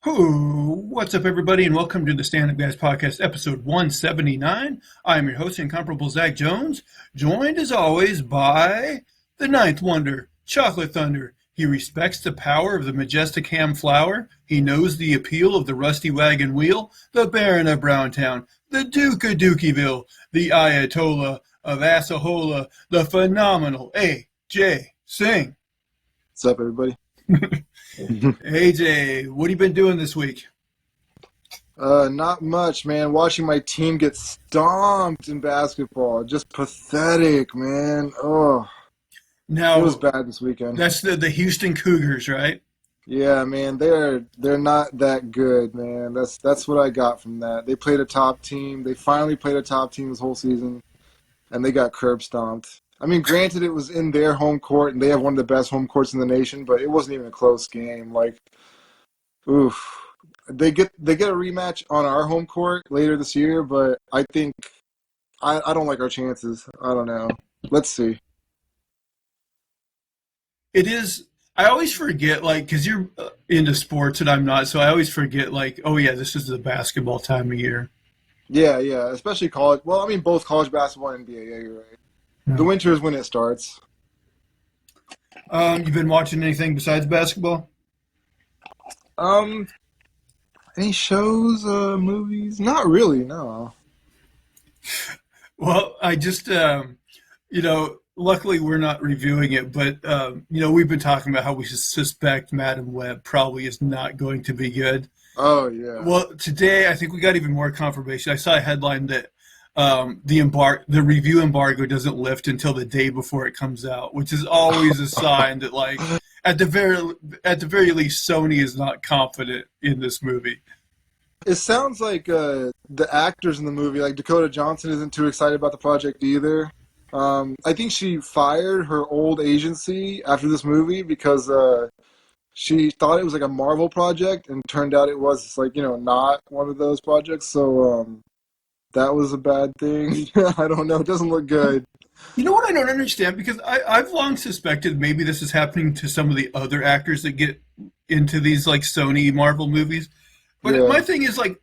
What's up, everybody, and welcome to the Stand Up Guys Podcast, episode 179. I'm your host, incomparable Zach Jones, joined as always by the Ninth Wonder, Chocolate Thunder. He respects the power of the majestic ham flour. He knows the appeal of the rusty wagon wheel, the Baron of Browntown, the Duke of Dookieville, the Ayatollah of Assahola, the phenomenal A.J. Singh. What's up, everybody? AJ, what have you been doing this week? Not much, man. Watching my team get stomped in basketball. Just pathetic, man. Oh, Now, it was bad this weekend. that's the Houston Cougars, right? Yeah, man. They're not that good, man. That's what I got from that. They played a top team. They finally played a top team this whole season, and they got curb stomped. I mean, granted, it was in their home court, and they have one of the best home courts in the nation, but it wasn't even a close game. Like, oof. They get a rematch on our home court later this year, but I think I don't like our chances. I don't know. Let's see. It is. I always forget, like, because you're into sports and I'm not, so I always forget, like, oh yeah, this is the basketball time of year. Yeah, especially college. Well, I mean, both college basketball and NBA. Yeah, you're right. The winter is when it starts. You've been watching anything besides basketball? Any shows, movies? Not really. No. Well, I just, luckily we're not reviewing it, but, we've been talking about how we suspect Madam Web probably is not going to be good. Oh yeah. Well, today I think we got even more confirmation. I saw a headline that the review embargo doesn't lift until the day before it comes out, which is always a sign that, like, at the very least, Sony is not confident in this movie. It sounds like the actors in the movie, like Dakota Johnson, isn't too excited about the project either. I think she fired her old agency after this movie because she thought it was like a Marvel project, and turned out it was like, not one of those projects. So that was a bad thing. I don't know. It doesn't look good. You know what I don't understand? Because I've long suspected maybe this is happening to some of the other actors that get into these, like, Sony Marvel movies. But Yeah. my thing is, like,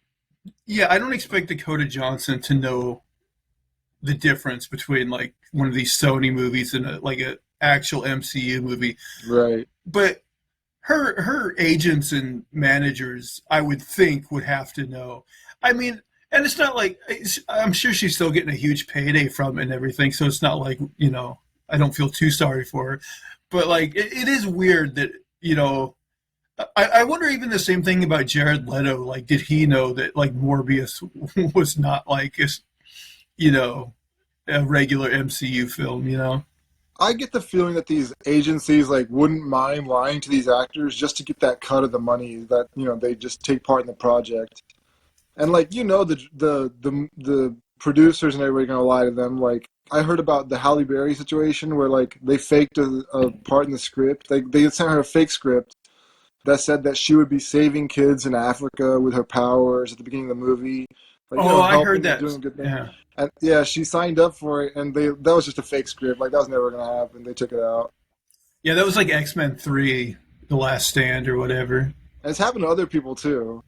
yeah, I don't expect Dakota Johnson to know the difference between, like, one of these Sony movies and a actual MCU movie. Right. But her agents and managers, I would think, would have to know. I mean, and it's not like I'm sure she's still getting a huge payday from it and everything, so it's not like, I don't feel too sorry for her. But, like, it is weird that, I wonder even the same thing about Jared Leto. Like, did he know that, like, Morbius was not like a regular MCU film? I get the feeling that these agencies like wouldn't mind lying to these actors just to get that cut of the money that they just take part in the project. And like the producers and everybody gonna lie to them. Like, I heard about the Halle Berry situation where, like, they faked a part in the script. They sent her a fake script that said that she would be saving kids in Africa with her powers at the beginning of the movie. Like, I heard helping that. doing good things. Yeah. And yeah, she signed up for it, and that was just a fake script. Like, that was never gonna happen. They took it out. Yeah, that was like X-Men 3, The Last Stand or whatever. And it's happened to other people too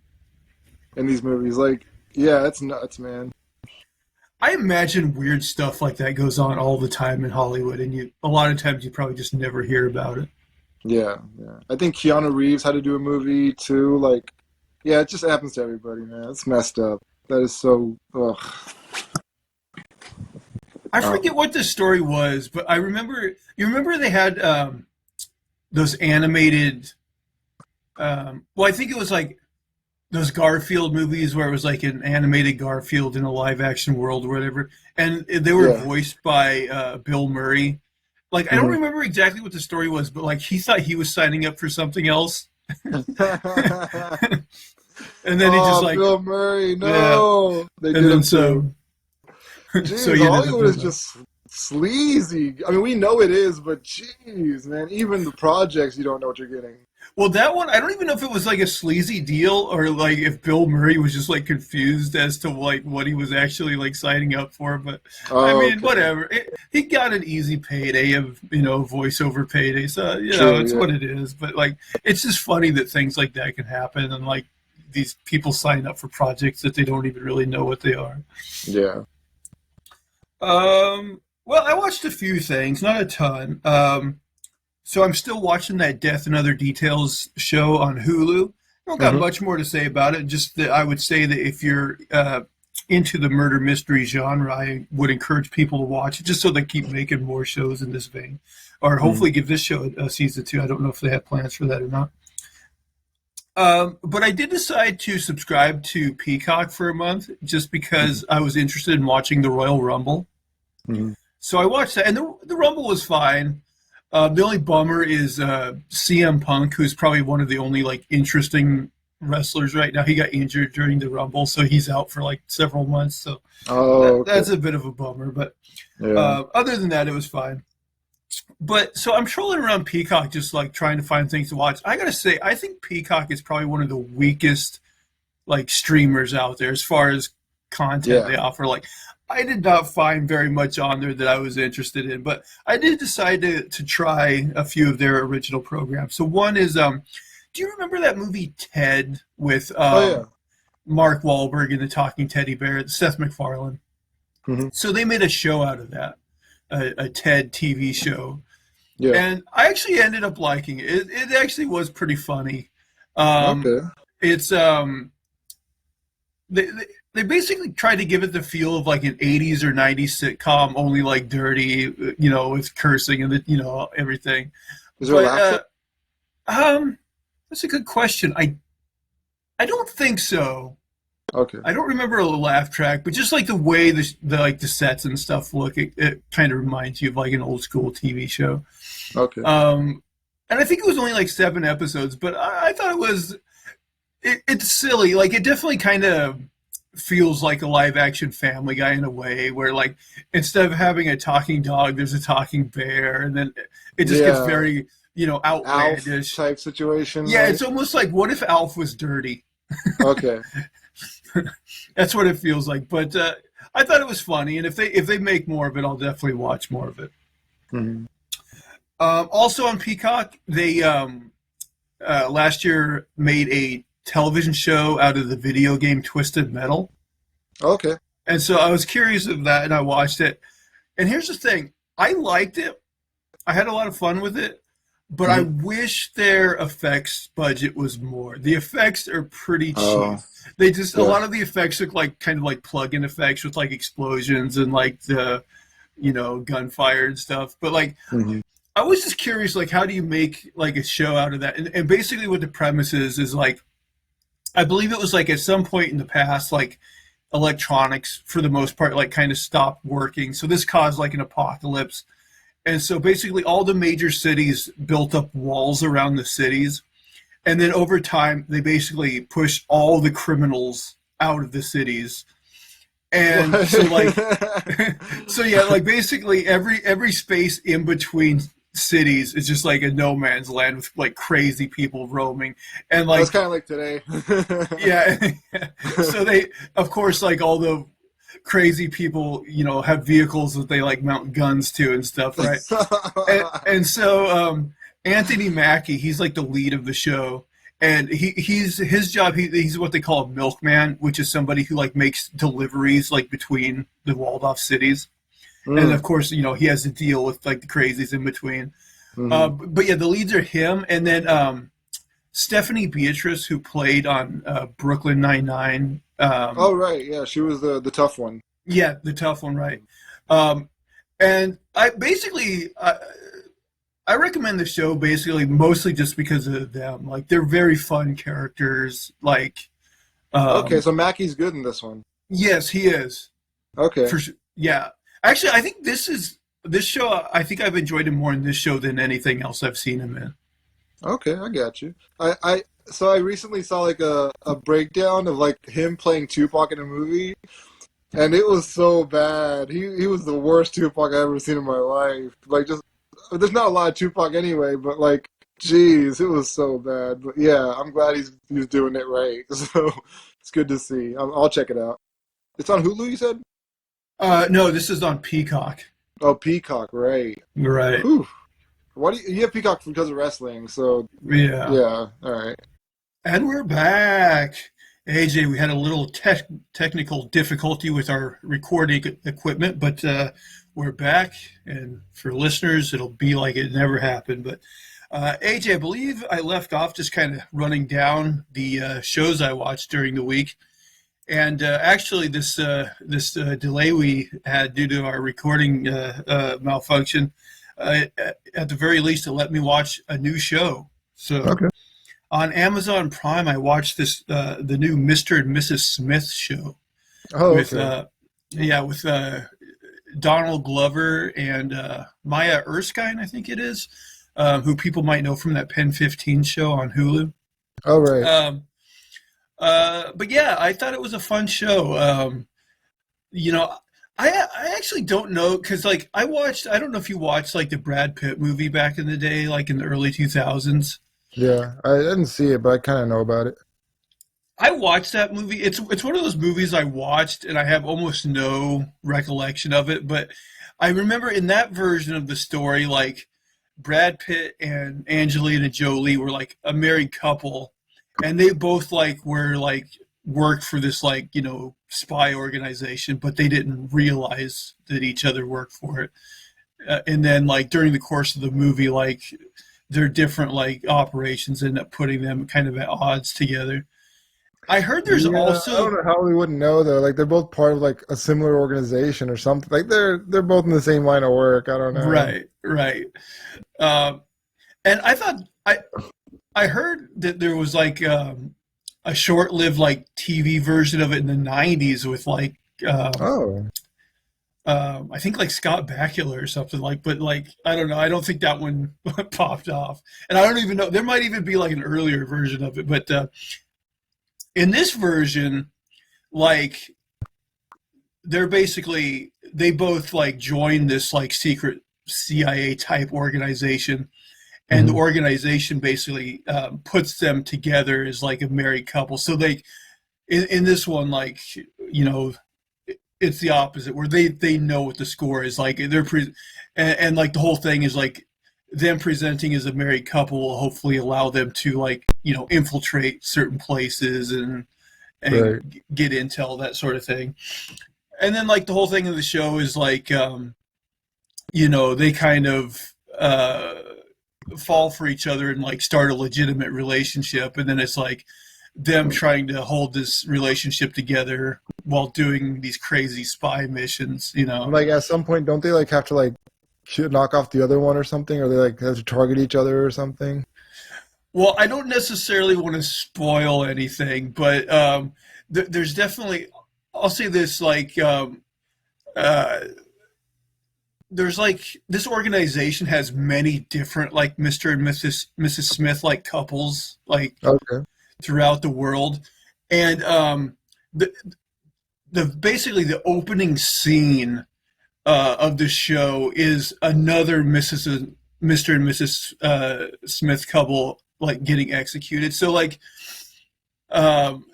in these movies. Like, yeah, it's nuts, man. I imagine weird stuff like that goes on all the time in Hollywood, and a lot of times you probably just never hear about it. Yeah. I think Keanu Reeves had to do a movie too. Like, yeah, it just happens to everybody, man. It's messed up. That is so. Ugh. I forget what the story was, but I remember. You remember they had those animated. Well, I think it was like those Garfield movies where it was like an animated Garfield in a live action world or whatever, and they were voiced by Bill Murray. Like, I don't remember exactly what the story was, but, like, he thought he was signing up for something else. And then he just, like, Bill Murray, no. Yeah. They And did then him so, too. Jeez, so you ended up Hollywood is with just sleazy. I mean, we know it is, but jeez, man, even the projects, you don't know what you're getting. Well, that one, I don't even know if it was like a sleazy deal or like if Bill Murray was just like confused as to like what he was actually like signing up for. But I mean, whatever. He got an easy payday of, voiceover payday. So, it's what it is. But like, it's just funny that things like that can happen. And like, these people sign up for projects that they don't even really know what they are. Yeah. Well, I watched a few things, not a ton. So I'm still watching that Death and Other Details show on Hulu. I don't got much more to say about it. Just that I would say that if you're into the murder mystery genre, I would encourage people to watch it just so they keep making more shows in this vein. Or hopefully give this show a season 2. I don't know if they have plans for that or not. But I did decide to subscribe to Peacock for a month just because I was interested in watching the Royal Rumble. So I watched that, and the Rumble was fine. The only bummer is CM Punk, who's probably one of the only like interesting wrestlers right now. He got injured during the Rumble, so he's out for like several months. So that's a bit of a bummer. But other than that, it was fine. But so I'm trolling around Peacock, just like trying to find things to watch. I gotta say, I think Peacock is probably one of the weakest like streamers out there as far as content they offer. Like, I did not find very much on there that I was interested in, but I did decide to try a few of their original programs. So one is, do you remember that movie Ted with Mark Wahlberg and the Talking Teddy Bear, Seth MacFarlane? So they made a show out of that, a Ted TV show. Yeah. And I actually ended up liking it. It actually was pretty funny. It's they basically tried to give it the feel of like an 80s or 90s sitcom, only like dirty, you know, with cursing and everything. Is there a laugh track? That's a good question. I don't think so. Okay. I don't remember a laugh track, but just like the way the sets and stuff look, it kind of reminds you of like an old school TV show. Okay. And I think it was only like 7 episodes, but I thought it's silly. Like, it definitely kind of feels like a live action Family Guy in a way, where like instead of having a talking dog, there's a talking bear, and then it just gets very, outlandish Alf type situation. Yeah, right? It's almost like, what if Alf was dirty? Okay. That's what it feels like. But I thought it was funny, and if they make more of it, I'll definitely watch more of it. Also on Peacock, they last year made a television show out of the video game Twisted Metal. Okay. And so I was curious of that, and I watched it. And here's the thing. I liked it. I had a lot of fun with it. But I wish their effects budget was more. The effects are pretty cheap. They just a lot of the effects look like kind of like plug-in effects with like explosions and like the gunfire and stuff. But like I was just curious, like, how do you make like a show out of that? And basically what the premise is like, I believe it was like at some point in the past, like electronics for the most part like kind of stopped working. So this caused like an apocalypse. And so basically all the major cities built up walls around the cities. And then over time, they basically pushed all the criminals out of the cities. And so like, like basically every space in between cities is just like a no man's land with like crazy people roaming. And like, it's kind of like today. So they, of course, like all the crazy people, have vehicles that they like mount guns to and stuff, right? and so Anthony Mackie, he's like the lead of the show, and he's his job. He's what they call a milkman, which is somebody who like makes deliveries like between the walled off cities, and of course, he has to deal with like the crazies in between. But yeah, the leads are him, and then Stephanie Beatrice, who played on Brooklyn Nine-Nine. Oh, right. Yeah, she was the tough one. Yeah, the tough one, right. And I basically, I recommend the show basically mostly just because of them. Like, they're very fun characters. Like, okay, so Mackey's good in this one. Yes, he is. Okay. Yeah. Actually, I think this show, I think I've enjoyed him more in this show than anything else I've seen him in. Okay, I got you. So I recently saw like a breakdown of like him playing Tupac in a movie, and it was so bad. He was the worst Tupac I've ever seen in my life. Like, just there's not a lot of Tupac anyway, but like, geez, it was so bad. But yeah, I'm glad he's doing it right. So it's good to see. I'll check it out. It's on Hulu, you said? No, this is on Peacock. Oh, Peacock, right? Right. Whew. Why do you have Peacock because of wrestling? So yeah, all right. And we're back. AJ, we had a little technical difficulty with our recording equipment, but we're back. And for listeners, it'll be like it never happened. But AJ, I believe I left off just kind of running down the shows I watched during the week. And actually, this delay we had due to our recording malfunction, at the very least, it let me watch a new show. So. Okay. On Amazon Prime, I watched the new Mr. and Mrs. Smith show Oh, with okay. with Donald Glover and Maya Erskine, I think it is, who people might know from that Pen 15 show on Hulu. Oh, right. Um, but yeah, I thought it was a fun show. You know, I actually don't know because like I don't know if you watched like the Brad Pitt movie back in the day, like in the early 2000s. Yeah, I didn't see it, but I kind of know about it. I watched that movie. It's one of those movies I watched and I have almost no recollection of it, but I remember in that version of the story, like Brad Pitt and Angelina Jolie were like a married couple, and they both like were like worked for this like spy organization, but they didn't realize that each other worked for it. And then like during the course of the movie, like their different like operations end up putting them kind of at odds together. I heard there's Yeah, I don't also know how we wouldn't know though. Like they're both part of like a similar organization or something. Like they're both in the same line of work. I don't know. right. Um, and I heard that there was like a short-lived like TV version of it in the '90s with like um, Oh, I think like Scott Bakula or something like. But like I don't know. I don't think that one popped off, and I don't even know. There might even be like an earlier version of it, but in this version, like they both like join this like secret CIA type organization, and the hmm, organization basically puts them together as like a married couple. So they in this one, like it's the opposite where they know what the score is like. And like the whole thing is like them presenting as a married couple will hopefully allow them to like infiltrate certain places right. and get intel, that sort of thing. And then like the whole thing of the show is like they kind of fall for each other and like start a legitimate relationship, and then it's like them trying to hold this relationship together while doing these crazy spy missions. Like at some point, don't they like have to like knock off the other one or something, or they like have to target each other or something? Well, I don't necessarily want to spoil anything, but there's definitely, I'll say this, like uh, there's like this organization has many different like Mr. and Mrs. Smith like couples like Okay. throughout the world, and the basically the opening scene of the show is another Mr. and Mrs. Smith couple like getting executed. So like um,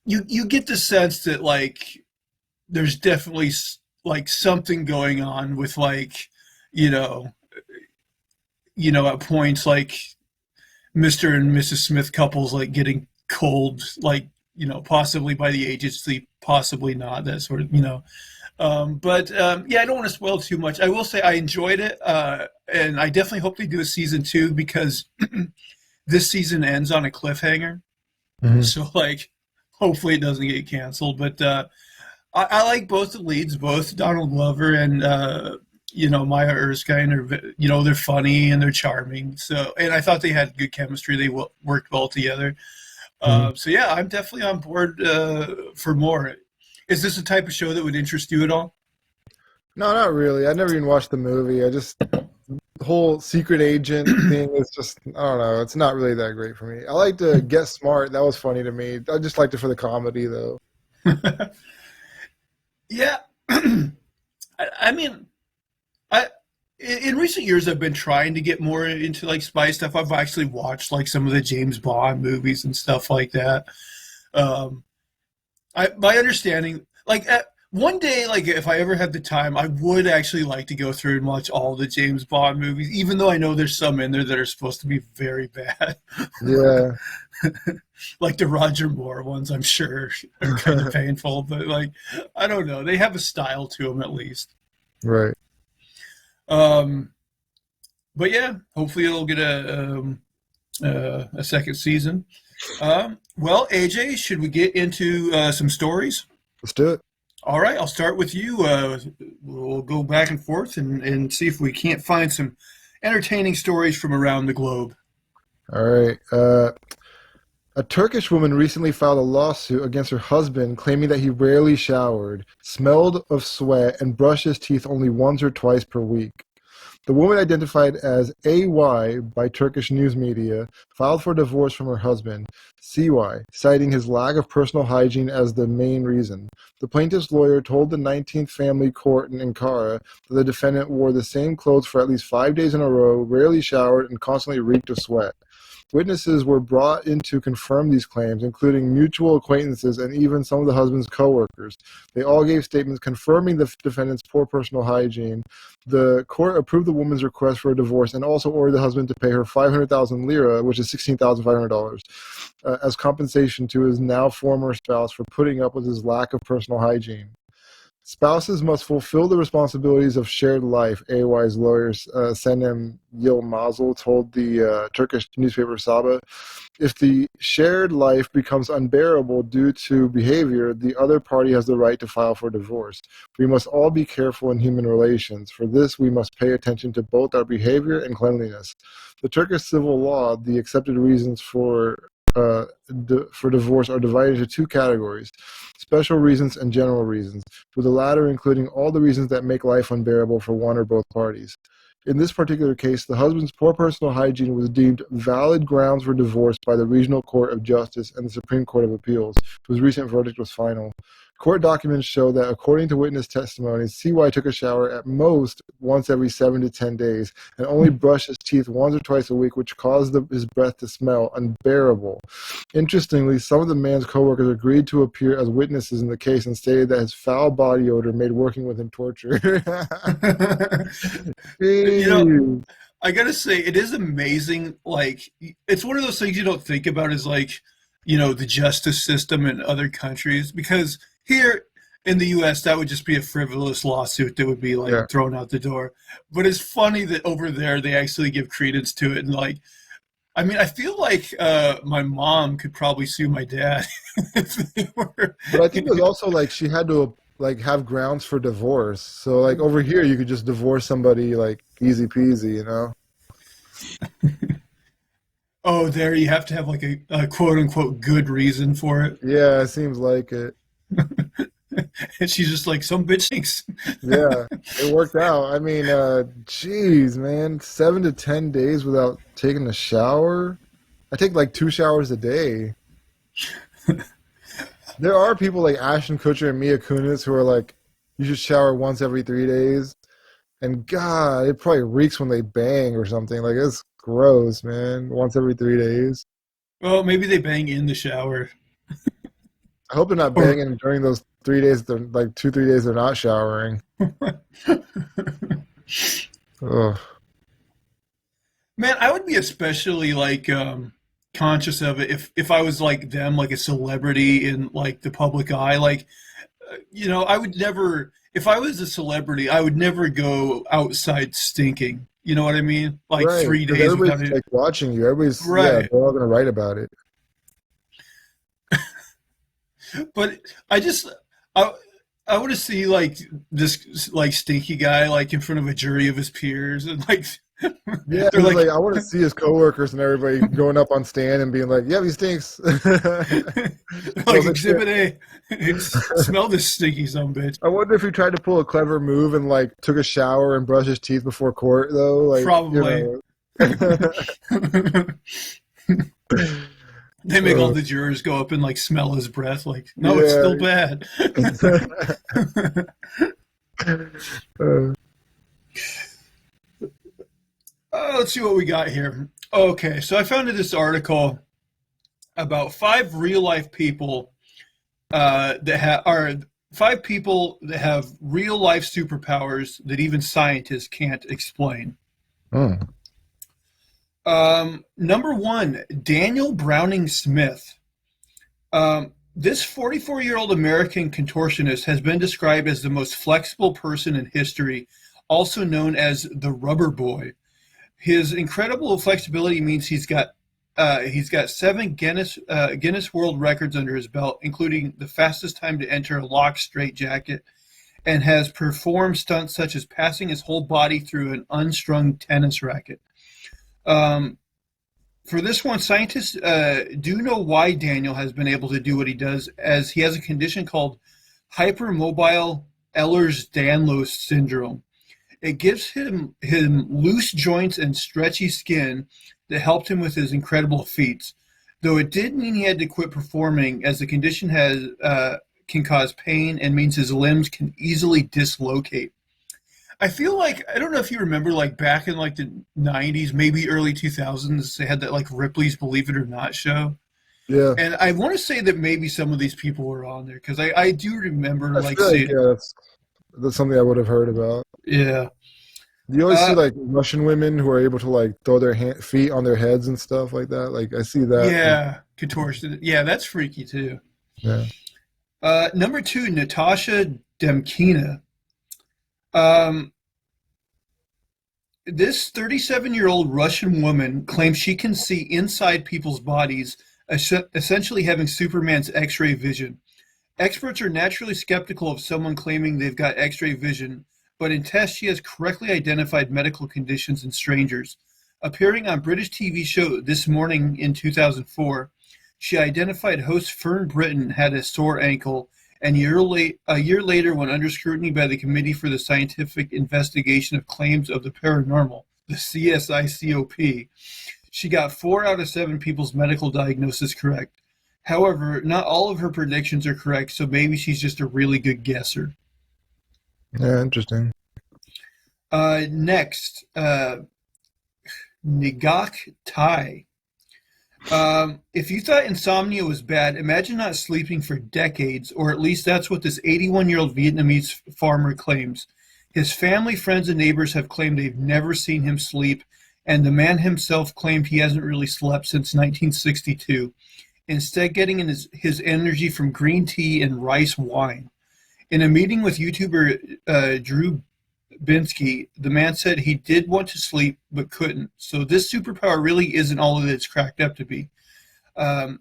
you get the sense that like there's definitely like something going on with like you know at points like Mr. and Mrs. Smith couples like getting cold, like possibly by the agency, possibly not, that sort of. But yeah, I don't want to spoil too much. I will say I enjoyed it, and I definitely hope they do a season two because this season ends on a cliffhanger. Hmm. So like, hopefully it doesn't get canceled. But I like both the leads, both Donald Glover and Maya Erskine. They're funny and they're charming. So and I thought they had good chemistry. They worked well together. Hmm. So yeah, I'm definitely on board for more. Is this a type of show that would interest you at all? No, not really. I never even watched the movie. I just the whole secret agent thing is just I don't know. It's not really that great for me. I like to Get Smart. That was funny to me. I just liked it for the comedy though. Yeah, I mean, I in recent years I've been trying to get more into like spy stuff. I've actually watched like some of the James Bond movies and stuff like that. Um, my understanding, like one day, like if I ever had the time, I would actually like to go through and watch all the James Bond movies, even though I know there's some in there that are supposed to be very bad. Yeah. Like the Roger Moore ones, I'm sure are kind of painful, but like I don't know, they have a style to them at least. Right. Um, but yeah, hopefully it'll get a second season. Well, AJ, should we get into some stories? Let's do it. All right, I'll start with you. We'll go back and forth and see if we can't find some entertaining stories from around the globe. All right. A Turkish woman recently filed a lawsuit against her husband claiming that he rarely showered, smelled of sweat, and brushed his teeth only once or twice per week. The woman, identified as AY by Turkish news media, filed for divorce from her husband, CY, citing his lack of personal hygiene as the main reason. The plaintiff's lawyer told the 19th Family Court in Ankara that the defendant wore the same clothes for at least 5 days in a row, rarely showered, and constantly reeked of sweat. Witnesses were brought in to confirm these claims, including mutual acquaintances and even some of the husband's co-workers. They all gave statements confirming the defendant's poor personal hygiene. The court approved the woman's request for a divorce and also ordered the husband to pay her 500,000 lira, which is $16,500, as compensation to his now former spouse for putting up with his lack of personal hygiene. Spouses must fulfill the responsibilities of shared life, AY's lawyers Senem Yilmazel told the Turkish newspaper Sabah. If the shared life becomes unbearable due to behavior, the other party has the right to file for divorce. We must all be careful in human relations. For this, we must pay attention to both our behavior and cleanliness. The Turkish civil law, the accepted reasons for divorce are divided into two categories: special reasons and general reasons, with the latter including all the reasons that make life unbearable for one or both parties. In this particular case, the husband's poor personal hygiene was deemed valid grounds for divorce by the Regional Court of Justice and the Supreme Court of Appeals, whose recent verdict was final. Court documents show that, according to witness testimony, CY took a shower at most once every 7 to 10 days and only brushed his teeth once or twice a week, which caused his breath to smell unbearable. Interestingly, some of the man's co-workers agreed to appear as witnesses in the case and stated that his foul body odor made working with him torture. You know, I gotta say, it is amazing. Like, it's one of those things you don't think about is like, the justice system in other countries. Because here in the U.S., that would just be a frivolous lawsuit that would be like thrown out the door. But it's funny that over there they actually give credence to it. And like, I mean, I feel like my mom could probably sue my dad if they were. But I think it was also like she had to like have grounds for divorce. So like over here, you could just divorce somebody like easy peasy. Oh, there you have to have like a quote unquote good reason for it. Yeah, it seems like it. And she's just like, some bitch thinks. Yeah, it worked out. I mean, geez, man, 7 to 10 days without taking a shower. I take like 2 showers a day. There are people like Ashton Kutcher and Mia Kunis who are like, you should shower once every 3 days. And God, it probably reeks when they bang or something. Like, it's gross, man. Once every 3 days. Well, maybe they bang in the shower. I hope they're not banging during those 3 days. They're like 2-3 days they're not showering. Ugh. Man, I would be especially like conscious of it if I was like them, like a celebrity in like the public eye. Like, I would never. If I was a celebrity, I would never go outside stinking. You know what I mean? Like Right. 3 days without Everybody's it. like watching you. Everybody's Right. they're all gonna write about it. But I want to see like this like stinky guy like in front of a jury of his peers and like Yeah, they're he's like, like, I want to see his coworkers and everybody going up on stand and being like, "Yeah, he stinks." like Exhibit A, smell this stinky son of a bitch. I wonder if he tried to pull a clever move and like took a shower and brushed his teeth before court, though. Like, Probably. They make all the jurors go up and like smell his breath. Like, no, it's still bad. Let's see what we got here. Okay, so I found this article about 5 real life people that are five people that have real life superpowers that even scientists can't explain. Hmm. Number one, Daniel Browning Smith. This 44-year-old American contortionist has been described as the most flexible person in history, also known as the Rubber Boy. His incredible flexibility means he's got seven Guinness World Records under his belt, including the fastest time to enter a lock straitjacket, and has performed stunts such as passing his whole body through an unstrung tennis racket. Um, for this one, scientists do know why Daniel has been able to do what he does, as he has a condition called hypermobile Ehlers-Danlos syndrome. It gives him loose joints and stretchy skin that helped him with his incredible feats. Though it did mean he had to quit performing, as the condition can cause pain and means his limbs can easily dislocate. I feel like I don't know if you remember, like back in like the '90s, maybe early 2000s, they had that like Ripley's Believe It or Not show, Yeah. and I want to say that maybe some of these people were on there because I do remember I like feel like seeing, that's something I would have heard about. yeah, Do you always see uh, like Russian women who are able to like throw their feet on their heads and stuff like that? Like I see that. yeah, contortion, yeah, that's freaky too. Yeah. Number two, Natasha Demkina. Um, this 37-year-old Russian woman claims she can see inside people's bodies, essentially having Superman's X-ray vision. Experts are naturally skeptical of someone claiming they've got X-ray vision, but in tests she has correctly identified medical conditions in strangers. Appearing on British TV show This Morning in 2004, she identified host Fern Britton had a sore ankle, and a year later, when under scrutiny by the Committee for the Scientific Investigation of Claims of the Paranormal, the CSICOP, she got 4 out of 7 people's medical diagnosis correct. However, not all of her predictions are correct, so maybe she's just a really good guesser. Yeah. Interesting. Next, Nigak Tai. If you thought insomnia was bad, imagine not sleeping for decades, or at least that's what this 81-year-old Vietnamese farmer claims. His family, friends, and neighbors have claimed they've never seen him sleep, and the man himself claimed he hasn't really slept since 1962, instead getting his energy from green tea and rice wine. In a meeting with YouTuber Drew Binsky, the man said he did want to sleep but couldn't. So this superpower really isn't all that it's cracked up to be.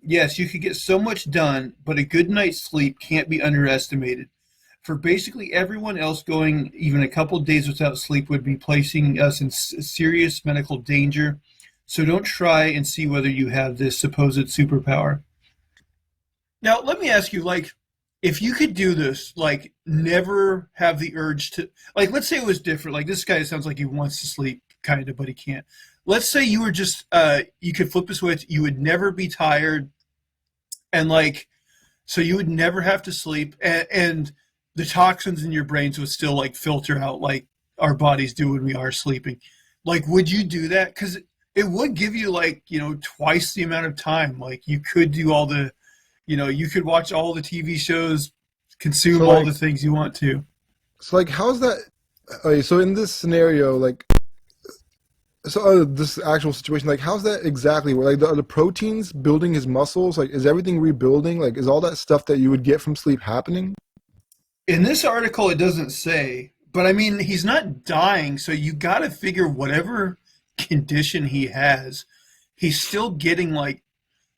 Yes, you could get so much done, but a good night's sleep can't be underestimated. For basically everyone else, going even a couple of days without sleep would be placing us in serious medical danger. So don't try and see whether you have this supposed superpower. Now, let me ask you, like, if you could do this, like, never have the urge to, like, let's say it was different. Like, this guy sounds like he wants to sleep, kind of, but he can't. Let's say you were just, you could flip a switch, you would never be tired, and, like, so you would never have to sleep, and the toxins in your brains would still, like, filter out, like our bodies do when we are sleeping. Like, would you do that? Because it would give you, like, twice the amount of time. Like, you could do all the, you could watch all the TV shows, consume So all like, the things you want to. how's that? Okay, so in this scenario, like, this actual situation, like, how's that exactly? Like, are the proteins building his muscles? Like, is everything rebuilding? Like, is all that stuff that you would get from sleep happening? In this article, it doesn't say, but I mean, he's not dying, so you got to figure whatever condition he has, he's still getting like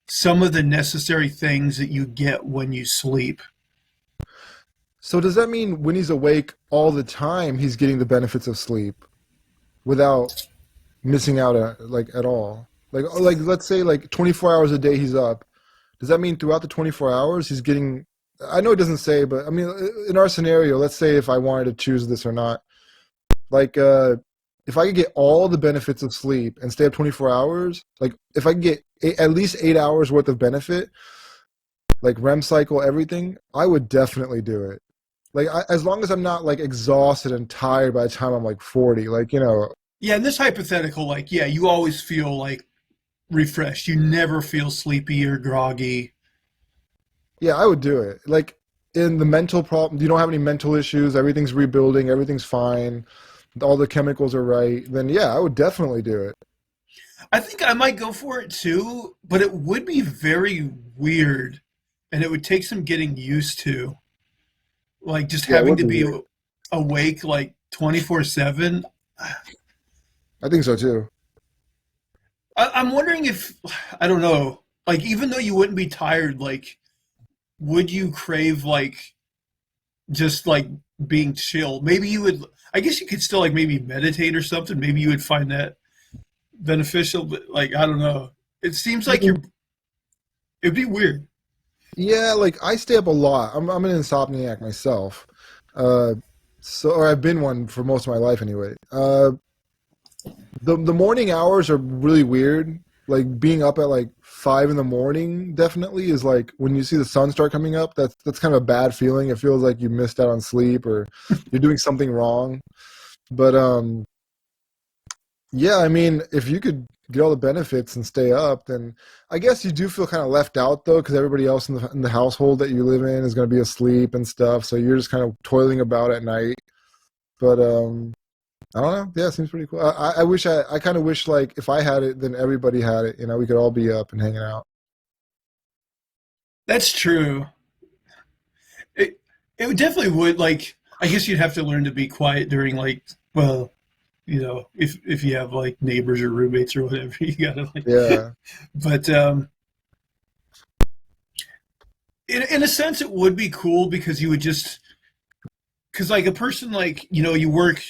some of the necessary things that you get when you sleep. So does that mean when he's awake all the time, he's getting the benefits of sleep without missing out at all? Like let's say like 24 hours a day he's up. Does that mean throughout the 24 hours he's getting? I know it doesn't say, but I mean, in our scenario, let's say if I wanted to choose this or not, like if I could get all the benefits of sleep and stay up 24 hours, like if I could get at least 8 hours worth of benefit, like REM cycle, everything, I would definitely do it. Like as long as I'm not like exhausted and tired by the time I'm like 40, like Yeah, in this hypothetical, like, yeah, you always feel like refreshed. You never feel sleepy or groggy. yeah, I would do it. Like in the mental problem, you don't have any mental issues, everything's rebuilding, everything's fine, all the chemicals are right, then yeah, I would definitely do it. I think I might go for it too, but it would be very weird, and it would take some getting used to, like just Yeah, it having would to be be weird. awake like 24/7. I think so too. I'm wondering if I don't know, like even though you wouldn't be tired, like would you crave like just like being chill? Maybe you would. I guess you could still like maybe meditate or something. Maybe you would find that beneficial, but like I don't know. It seems like you're. It'd be weird. Yeah, like I stay up a lot. I'm an insomniac myself. Uh, or I've been one for most of my life anyway. The morning hours are really weird. Like being up at like 5 in the morning definitely is like when you see the sun start coming up, that's kind of a bad feeling. It feels like you missed out on sleep or you're doing something wrong. But yeah, I mean, if you could get all the benefits and stay up, then I guess you do feel kind of left out though, because everybody else in the household that you live in is going to be asleep and stuff. So you're just kind of toiling about at night. But I don't know. Yeah, it seems pretty cool. I kind of wish like if I had it, then everybody had it. You know, we could all be up and hanging out. That's true. It it would definitely would like. I guess you'd have to learn to be quiet during like well, if you have like neighbors or roommates or whatever, you gotta like. Yeah. But in a sense, it would be cool because you would just because like a person like you work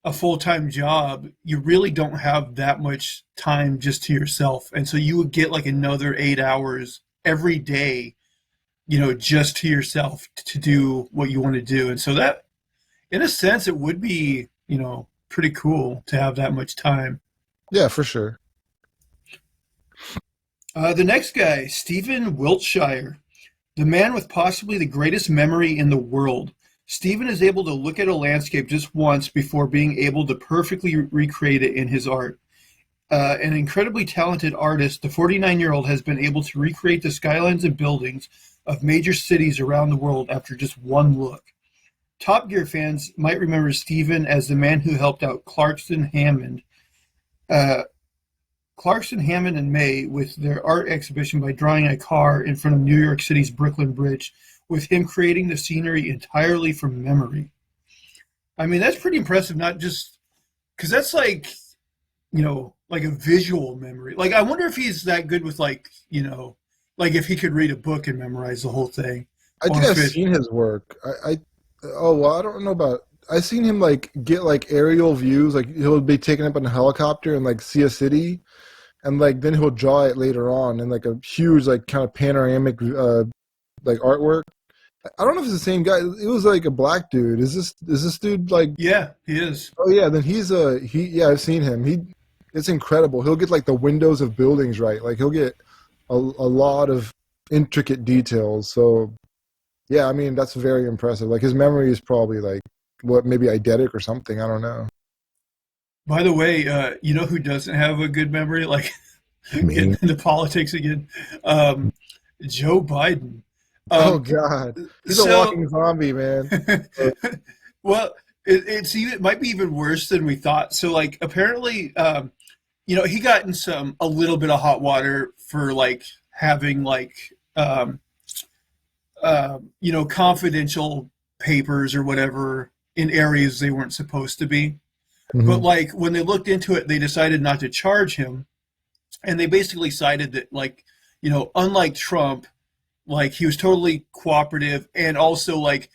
a full-time job, you really don't have that much time just to yourself, and so you would get like another 8 hours every day, just to yourself to do what you want to do, and so that in a sense it would be pretty cool to have that much time. Yeah, for sure. The next guy, Stephen Wiltshire, the man with possibly the greatest memory in the world. Stephen is able to look at a landscape just once before being able to perfectly recreate it in his art. An incredibly talented artist, the 49-year-old has been able to recreate the skylines and buildings of major cities around the world after just one look. Top Gear fans might remember Stephen as the man who helped out uh, Clarkson, Hammond, and May with their art exhibition by drawing a car in front of New York City's Brooklyn Bridge, with him creating the scenery entirely from memory. I mean, that's pretty impressive, not just because that's like a visual memory. Like, I wonder if he's that good with like if he could read a book and memorize the whole thing, I or think I've if it, seen his work. Oh well, I don't know about. I've seen him like get like aerial views. Like he'll be taken up in a helicopter and like see a city, and like then he'll draw it later on in like a huge like kind of panoramic like artwork. I don't know if it's the same guy. It was like a black dude. Is this dude like? yeah, he is. Oh yeah, then he's he. Yeah, I've seen him. It's incredible. He'll get like the windows of buildings right. Like he'll get a lot of intricate details. So yeah, I mean that's very impressive. Like his memory is probably like what maybe eidetic or something. I don't know. By the way, you know who doesn't have a good memory? Like Me. getting into politics again, um, Joe Biden. Oh Um, God, he's a so walking zombie, man. well, it might be even worse than we thought. So like apparently, he got in a little bit of hot water for like having like um, confidential papers or whatever in areas they weren't supposed to be. But Hmm. like when they looked into it, they decided not to charge him, and they basically cited that like unlike Trump, like he was totally cooperative, and also like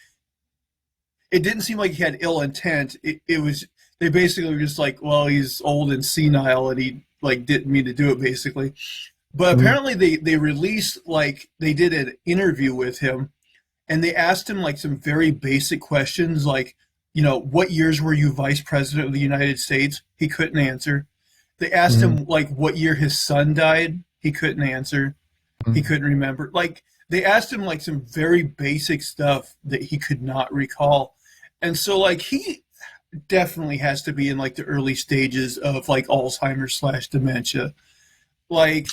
it didn't seem like he had ill intent. It was they basically were just like, well, he's old and senile, and he like didn't mean to do it, basically. But Hmm. apparently, they released like they did an interview with him, and they asked him like some very basic questions, like what years were you vice president of the United States? He couldn't answer. They asked Hmm. him like what year his son died. He couldn't answer. He couldn't remember. Like they asked him like some very basic stuff that he could not recall. And so like he definitely has to be in like the early stages of like Alzheimer's slash dementia. Like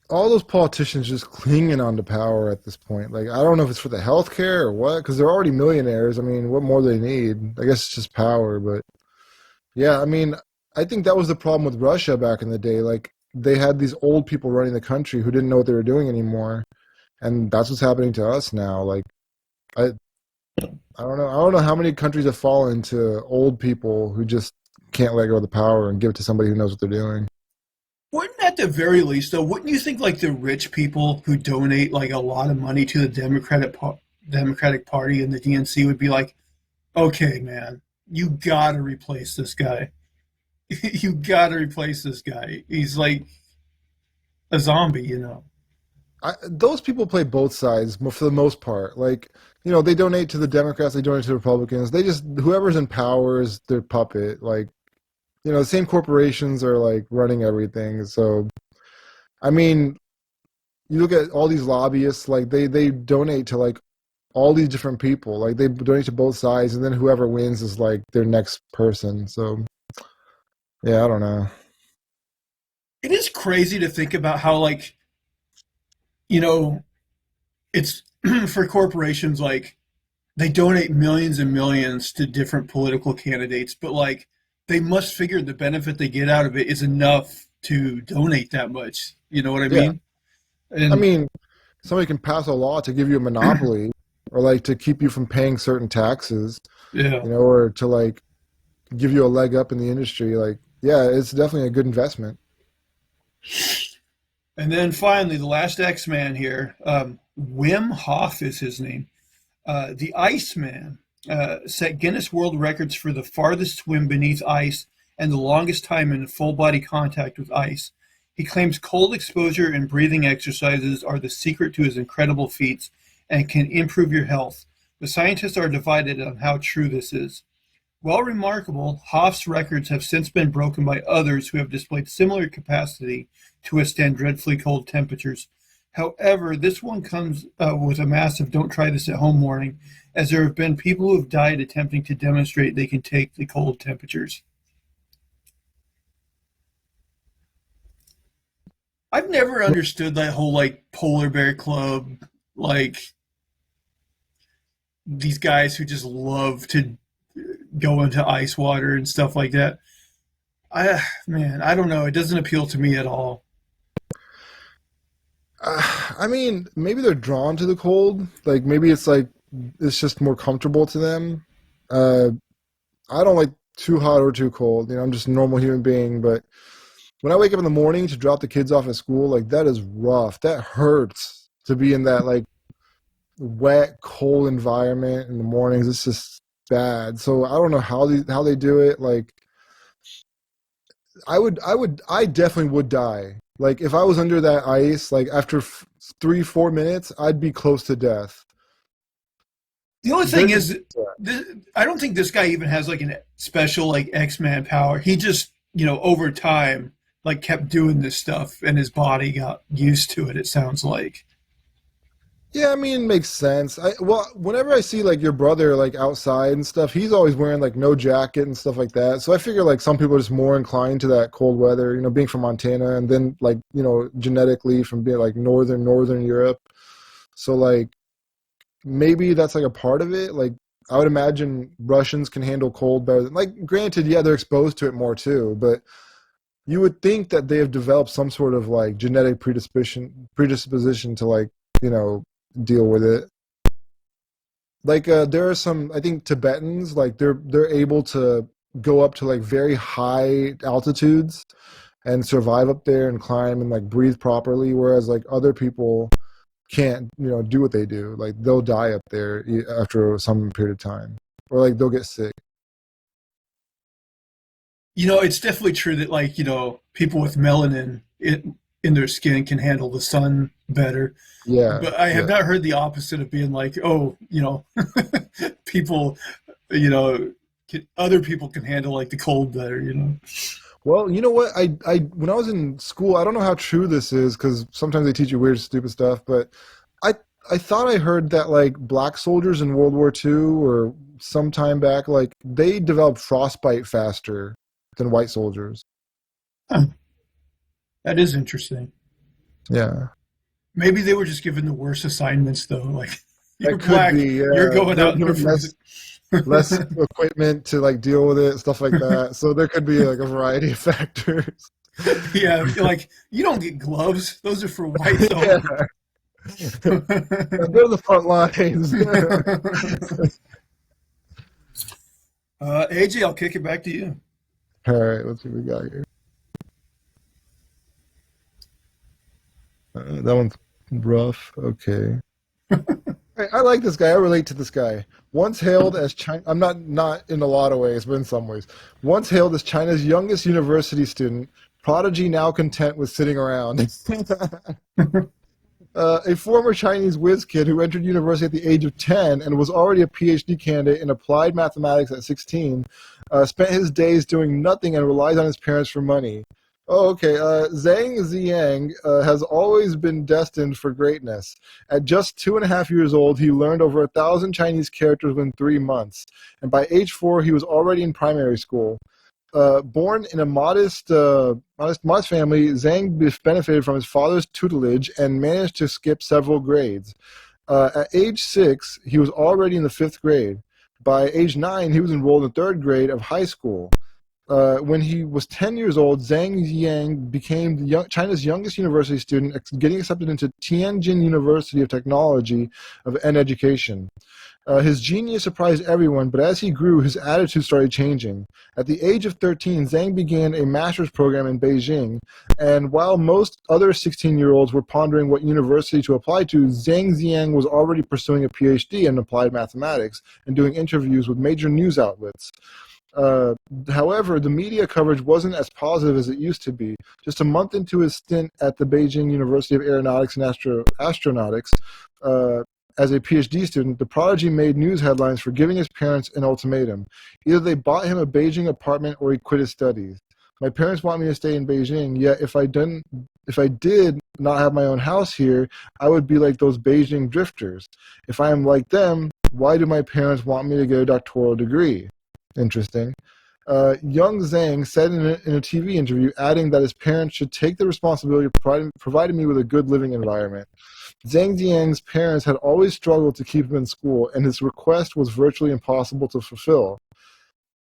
all those politicians just clinging on to power at this point. Like, I don't know if it's for the healthcare or what, because they're already millionaires. I mean, what more do they need? I guess it's just power. But yeah, I mean, I think that was the problem with Russia back in the day. Like, they had these old people running the country who didn't know what they were doing anymore, and that's what's happening to us now. Like, I, I don't know. I don't know how many countries have fallen to old people who just can't let go of the power and give it to somebody who knows what they're doing. Wouldn't at the very least, though, wouldn't you think like the rich people who donate like a lot of money to the Democratic Party and the DNC would be like, okay, man, you gotta replace this guy. You gotta replace this guy. He's like a zombie, you know. Those people play both sides for the most part. Like, they donate to the Democrats, they donate to the Republicans. They just whoever's in power is their puppet. Like, the same corporations are like running everything. So, I mean, you look at all these lobbyists, like they donate to like all these different people. Like they donate to both sides, and then whoever wins is like their next person. So, yeah, I don't know. It is crazy to think about how like, you know, it's for corporations like they donate millions and millions to different political candidates, but like they must figure the benefit they get out of it is enough to donate that much. You know what I Yeah, mean? I And mean, somebody can pass a law to give you a monopoly, or like to keep you from paying certain taxes, yeah. or to like give you a leg up in the industry. Like, yeah, it's definitely a good investment. And then finally, the last X-Man here, Wim Hof is his name. The Iceman set Guinness World Records for the farthest swim beneath ice and the longest time in full body contact with ice. He claims cold exposure and breathing exercises are the secret to his incredible feats and can improve your health. The scientists are divided on how true this is. While remarkable, Hoff's records have since been broken by others who have displayed similar capacity to withstand dreadfully cold temperatures. However, this one comes with a massive don't try this at home warning, as there have been people who have died attempting to demonstrate they can take the cold temperatures. I've never understood that whole like polar bear club, like these guys who just love to go into ice water and stuff like that. I don't know. It doesn't appeal to me at all. I mean, maybe they're drawn to the cold. Like maybe it's just more comfortable to them. Uh, I don't like too hot or too cold. I'm just a normal human being. But when I wake up in the morning to drop the kids off at school, like that is rough. That hurts to be in that like wet, cold environment in the mornings. It's just bad. So I don't know how they do it. Like I definitely would die. Like if I was under that ice, like after 3, 4 minutes, I'd be close to death. The only thing There's, is, I don't think this guy even has like a special like X-Man power. He just, over time, like kept doing this stuff, and his body got used to it. It sounds like. yeah, I mean, it makes sense. Whenever I see like your brother like outside and stuff, he's always wearing like no jacket and stuff like that. So I figure like some people are just more inclined to that cold weather. Being from Montana and then like genetically from being like northern Europe. So like maybe that's like a part of it. Like I would imagine Russians can handle cold better than like granted, yeah, they're exposed to it more too, but you would think that they have developed some sort of like genetic predisposition to like, you know, deal with it. Like there are some I think Tibetans like they're able to go up to like very high altitudes and survive up there and climb and like breathe properly, whereas like other people can't do what they do. Like they'll die up there after some period of time, or like they'll get sick. It's definitely true that like, people with melanin in their skin can handle the sun better. Yeah, But I have yeah. not heard the opposite of being like, oh, people, you know, other people can handle like the cold better. Well, you know what? I when I was in school, I don't know how true this is because sometimes they teach you weird, stupid stuff. But I I thought I heard that like black soldiers in World War II or some time back, like they developed frostbite faster than white soldiers. Huh, that is interesting. Yeah. Maybe they were just given the worst assignments, though. Like, you're That could black, be, you're yeah. going They were out and given performing. less equipment to like deal with it, stuff like that. So there could be like a variety of factors. Yeah, like you don't get gloves; those are for whites Yeah. only. Now go to the front lines. AJ, I'll kick it back to you. All right, let's see what we got here. That one's rough. Okay. I like this guy. I relate to this guy. Once hailed as China, I'm not in a lot of ways, but in some ways. Once hailed as China's youngest university student, prodigy now content with sitting around. A former Chinese whiz kid who entered university at the age of 10 and was already a PhD candidate in applied mathematics at 16, spent his days doing nothing and relies on his parents for money. Oh, okay. Zhang Ziang has always been destined for greatness. At just 2.5 years old, he learned over 1,000 Chinese characters within 3 months, and by age 4, he was already in primary school. Born in a modest family, Zhang benefited from his father's tutelage and managed to skip several grades. At age 6, he was already in the 5th grade. By age 9, he was enrolled in the 3rd grade of high school. When he was 10 years old, Zhang Yang became China's youngest university student, getting accepted into Tianjin University of Technology and Education. His genius surprised everyone, but as he grew, his attitude started changing. At the age of 13, Zhang began a master's program in Beijing, and while most other 16-year-olds were pondering what university to apply to, Zhang Ziang was already pursuing a PhD in applied mathematics and doing interviews with major news outlets. However, the media coverage wasn't as positive as it used to be. Just a month into his stint at the Beijing University of Aeronautics and Astronautics, as a PhD student, the prodigy made news headlines for giving his parents an ultimatum. Either they bought him a Beijing apartment or he quit his studies. My parents want me to stay in Beijing, yet if I did not have my own house here, I would be like those Beijing drifters. If I am like them, why do my parents want me to get a doctoral degree? Interesting. Young Zhang said in a TV interview, adding that his parents should take the responsibility of providing me with a good living environment. Zhang Jiang's parents had always struggled to keep him in school, and his request was virtually impossible to fulfill.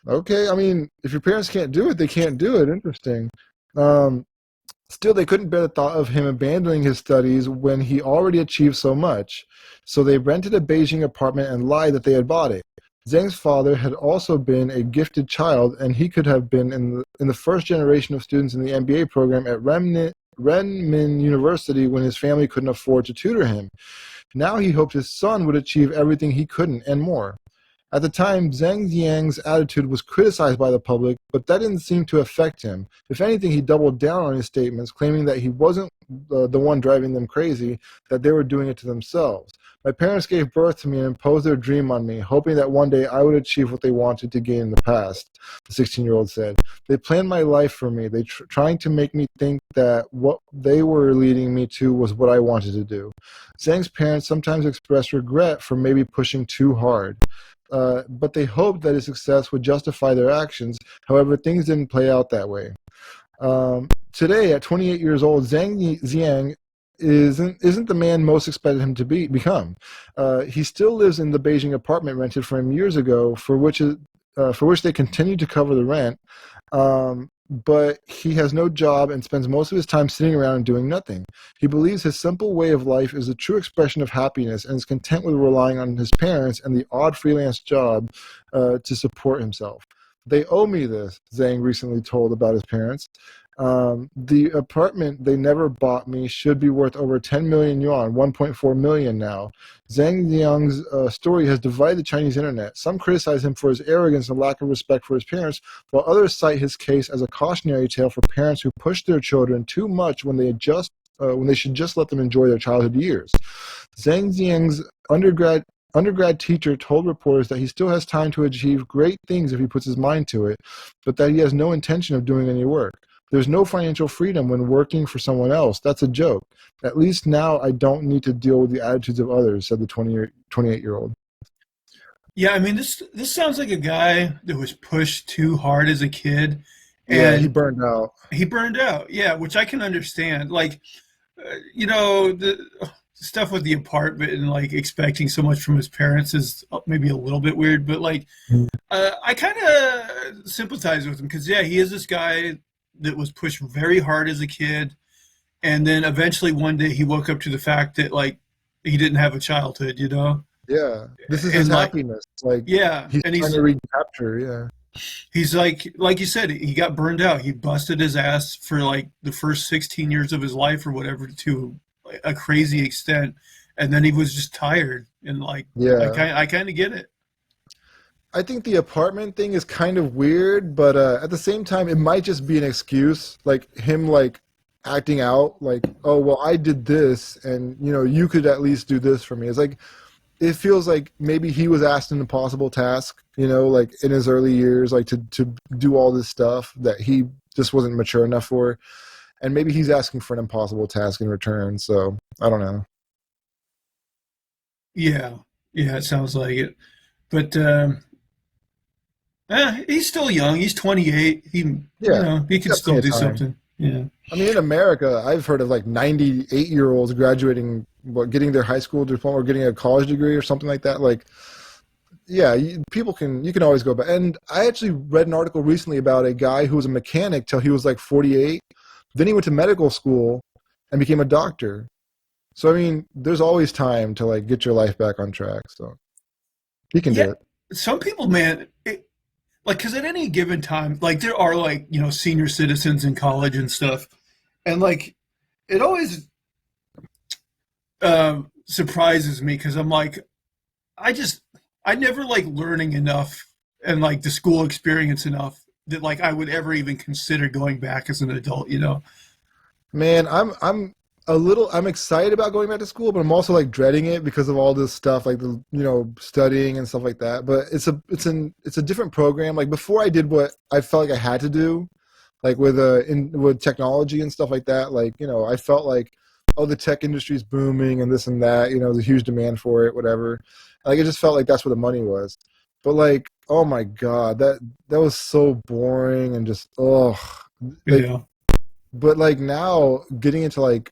Okay, I mean, if your parents can't do it, they can't do it. Interesting. Still, they couldn't bear the thought of him abandoning his studies when he already achieved so much. So they rented a Beijing apartment and lied that they had bought it. Zhang's father had also been a gifted child, and he could have been in the first generation of students in the MBA program at Renmin University when his family couldn't afford to tutor him. Now he hoped his son would achieve everything he couldn't and more. At the time, Zhang Jiang's attitude was criticized by the public, but that didn't seem to affect him. If anything, he doubled down on his statements, claiming that he wasn't the one driving them crazy, that they were doing it to themselves. My parents gave birth to me and imposed their dream on me, hoping that one day I would achieve what they wanted to gain in the past, the 16-year-old said. They planned my life for me, trying to make me think that what they were leading me to was what I wanted to do. Zhang's parents sometimes expressed regret for maybe pushing too hard. But they hoped that his success would justify their actions. However, things didn't play out that way. Today, at 28 years old, Zhang Ziang isn't the man most expected him to become. He still lives in the Beijing apartment rented for him years ago, for which they continue to cover the rent. But he has no job and spends most of his time sitting around and doing nothing. He believes his simple way of life is a true expression of happiness and is content with relying on his parents and the odd freelance job to support himself. They owe me this, Zhang recently told about his parents. The apartment they never bought me should be worth over 10 million yuan, 1.4 million now. Zhang Jiang's story has divided the Chinese internet. Some criticize him for his arrogance and lack of respect for his parents, while others cite his case as a cautionary tale for parents who push their children too much when they should just let them enjoy their childhood years. Zhang Jiang's undergrad teacher told reporters that he still has time to achieve great things if he puts his mind to it, but that he has no intention of doing any work. There's no financial freedom when working for someone else. That's a joke. At least now I don't need to deal with the attitudes of others, said the 28-year-old. Yeah, I mean, this sounds like a guy that was pushed too hard as a kid, Yeah, he and burned out. he burned out. Yeah, which I can understand. Like, The stuff with the apartment and like expecting so much from his parents is maybe a little bit weird, but like I kind of sympathize with him because yeah, he is this guy that was pushed very hard as a kid, and then eventually one day he woke up to the fact that like he didn't have a childhood. Yeah, this is his And like happiness. Like yeah, he's and trying to recapture. Yeah, he's like you said, he got burned out. He busted his ass for like the first 16 years of his life or whatever to a crazy extent, and then he was just tired and like yeah. I kind of get it. I think the apartment thing is kind of weird, but at the same time, it might just be an excuse, like him like acting out, like, oh well, I did this, and you could at least do this for me. It's like it feels like maybe he was asked an impossible task, like in his early years, like to do all this stuff that he just wasn't mature enough for, and maybe he's asking for an impossible task in return. So I don't know. Yeah, yeah, it sounds like it. But he's still young. He's 28. Yeah, he he's can got still plenty do of time. something. Yeah. I mean, in America, I've heard of like 98-year-olds graduating, getting their high school diploma or getting a college degree or something like that. Like, yeah, you can always go back. And I actually read an article recently about a guy who was a mechanic till he was like 48. Then he went to medical school and became a doctor. So, I mean, there's always time to like get your life back on track. So he can Yeah. do it. Some people, man, like, because at any given time, like, there are, like, senior citizens in college and stuff. And, like, it always surprises me because I'm like, I never like learning enough and, like, the school experience enough that, like, I would ever even consider going back as an adult. Man, I'm excited about going back to school, but I'm also like dreading it because of all this stuff, like the studying and stuff like that. But it's a different program. Like before, I did what I felt like I had to do, like with technology and stuff like that. Like I felt like, oh, the tech industry is booming and this and that. There's a huge demand for it, whatever. Like it just felt like that's where the money was. But like, oh my God, that was so boring and just like. Yeah. But like now getting into like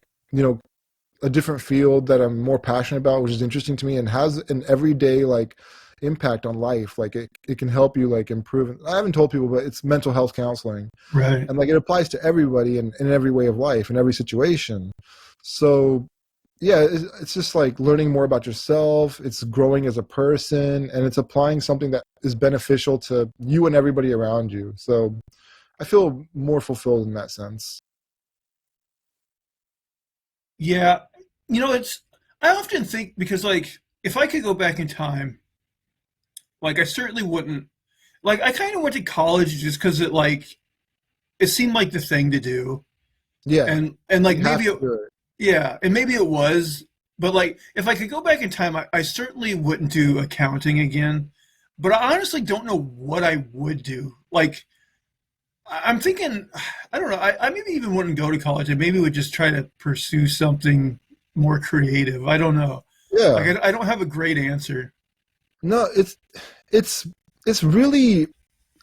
a different field that I'm more passionate about, which is interesting to me and has an everyday like impact on life. Like it can help you like improve. I haven't told people, but it's mental health counseling, Right. and like it applies to everybody in every way of life in every situation. So yeah, it's just like learning more about yourself. It's growing as a person, and it's applying something that is beneficial to you and everybody around you. So I feel more fulfilled in that sense. Yeah. I often think because, like, if I could go back in time, like, I certainly wouldn't. Like, I kind of went to college just because it seemed like the thing to do. Yeah, And like, you have maybe to it, do it. yeah, and maybe it was, but like if I could go back in time, I certainly wouldn't do accounting again. But I honestly don't know what I would do. Like I'm thinking, I don't know. I maybe even wouldn't go to college. I maybe would just try to pursue something more creative. I don't know. Like Yeah. I don't have a great answer. No, it's it's really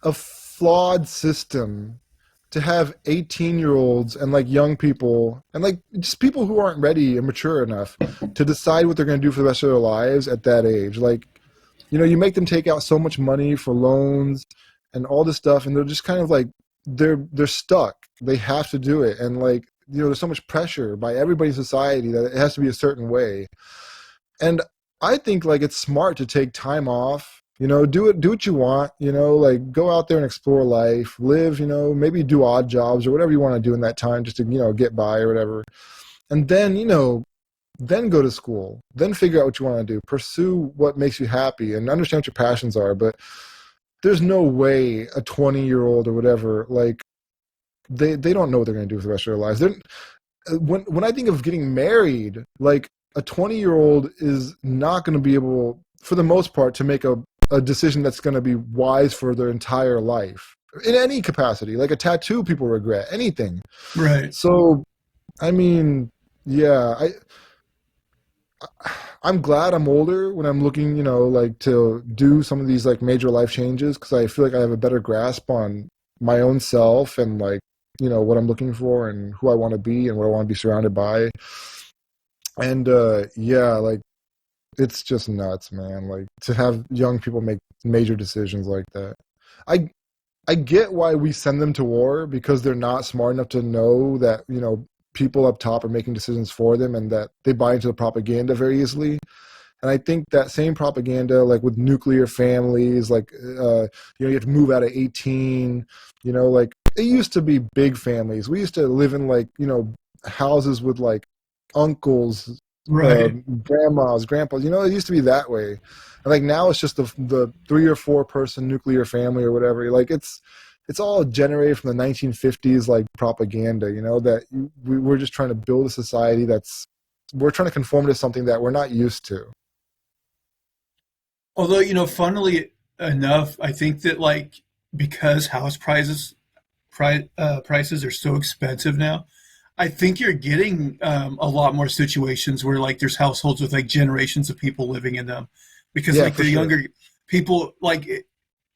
a flawed system to have 18-year-olds and like young people and like just people who aren't ready and mature enough to decide what they're going to do for the rest of their lives at that age. Like, you make them take out so much money for loans and all this stuff, and they're just kind of like they're stuck. They have to do it, and like there's so much pressure by everybody in society that it has to be a certain way. And I think like it's smart to take time off, do what you want, like go out there and explore life, live, maybe do odd jobs or whatever you want to do in that time just to, get by or whatever. And then, then go to school, then figure out what you want to do, pursue what makes you happy and understand what your passions are. But there's no way a 20-year-old or whatever, like they don't know what they're going to do for the rest of their lives. When I think of getting married, like a 20-year-old is not going to be able, for the most part, to make a decision that's going to be wise for their entire life in any capacity. Like a tattoo, people regret anything. Right. So, I mean, yeah, I'm glad I'm older when I'm looking, like to do some of these like major life changes because I feel like I have a better grasp on my own self and like what I'm looking for and who I want to be and what I want to be surrounded by. And yeah, like it's just nuts, man. Like to have young people make major decisions like that. I I get why we send them to war because they're not smart enough to know that, people up top are making decisions for them and that they buy into the propaganda very easily. And I think that same propaganda, like with nuclear families, like, you have to move out at 18, like it used to be big families. We used to live in like, houses with like uncles, Right. grandmas, grandpas, it used to be that way. And like now it's just the 3 or 4 person nuclear family or whatever. Like it's all generated from the 1950s, like propaganda, that we're just trying to build a society we're trying to conform to something that we're not used to. Although, funnily enough, I think that like because house prices are so expensive now, I think you're getting a lot more situations where like there's households with like generations of people living in them, because Yeah, like for the sure. younger people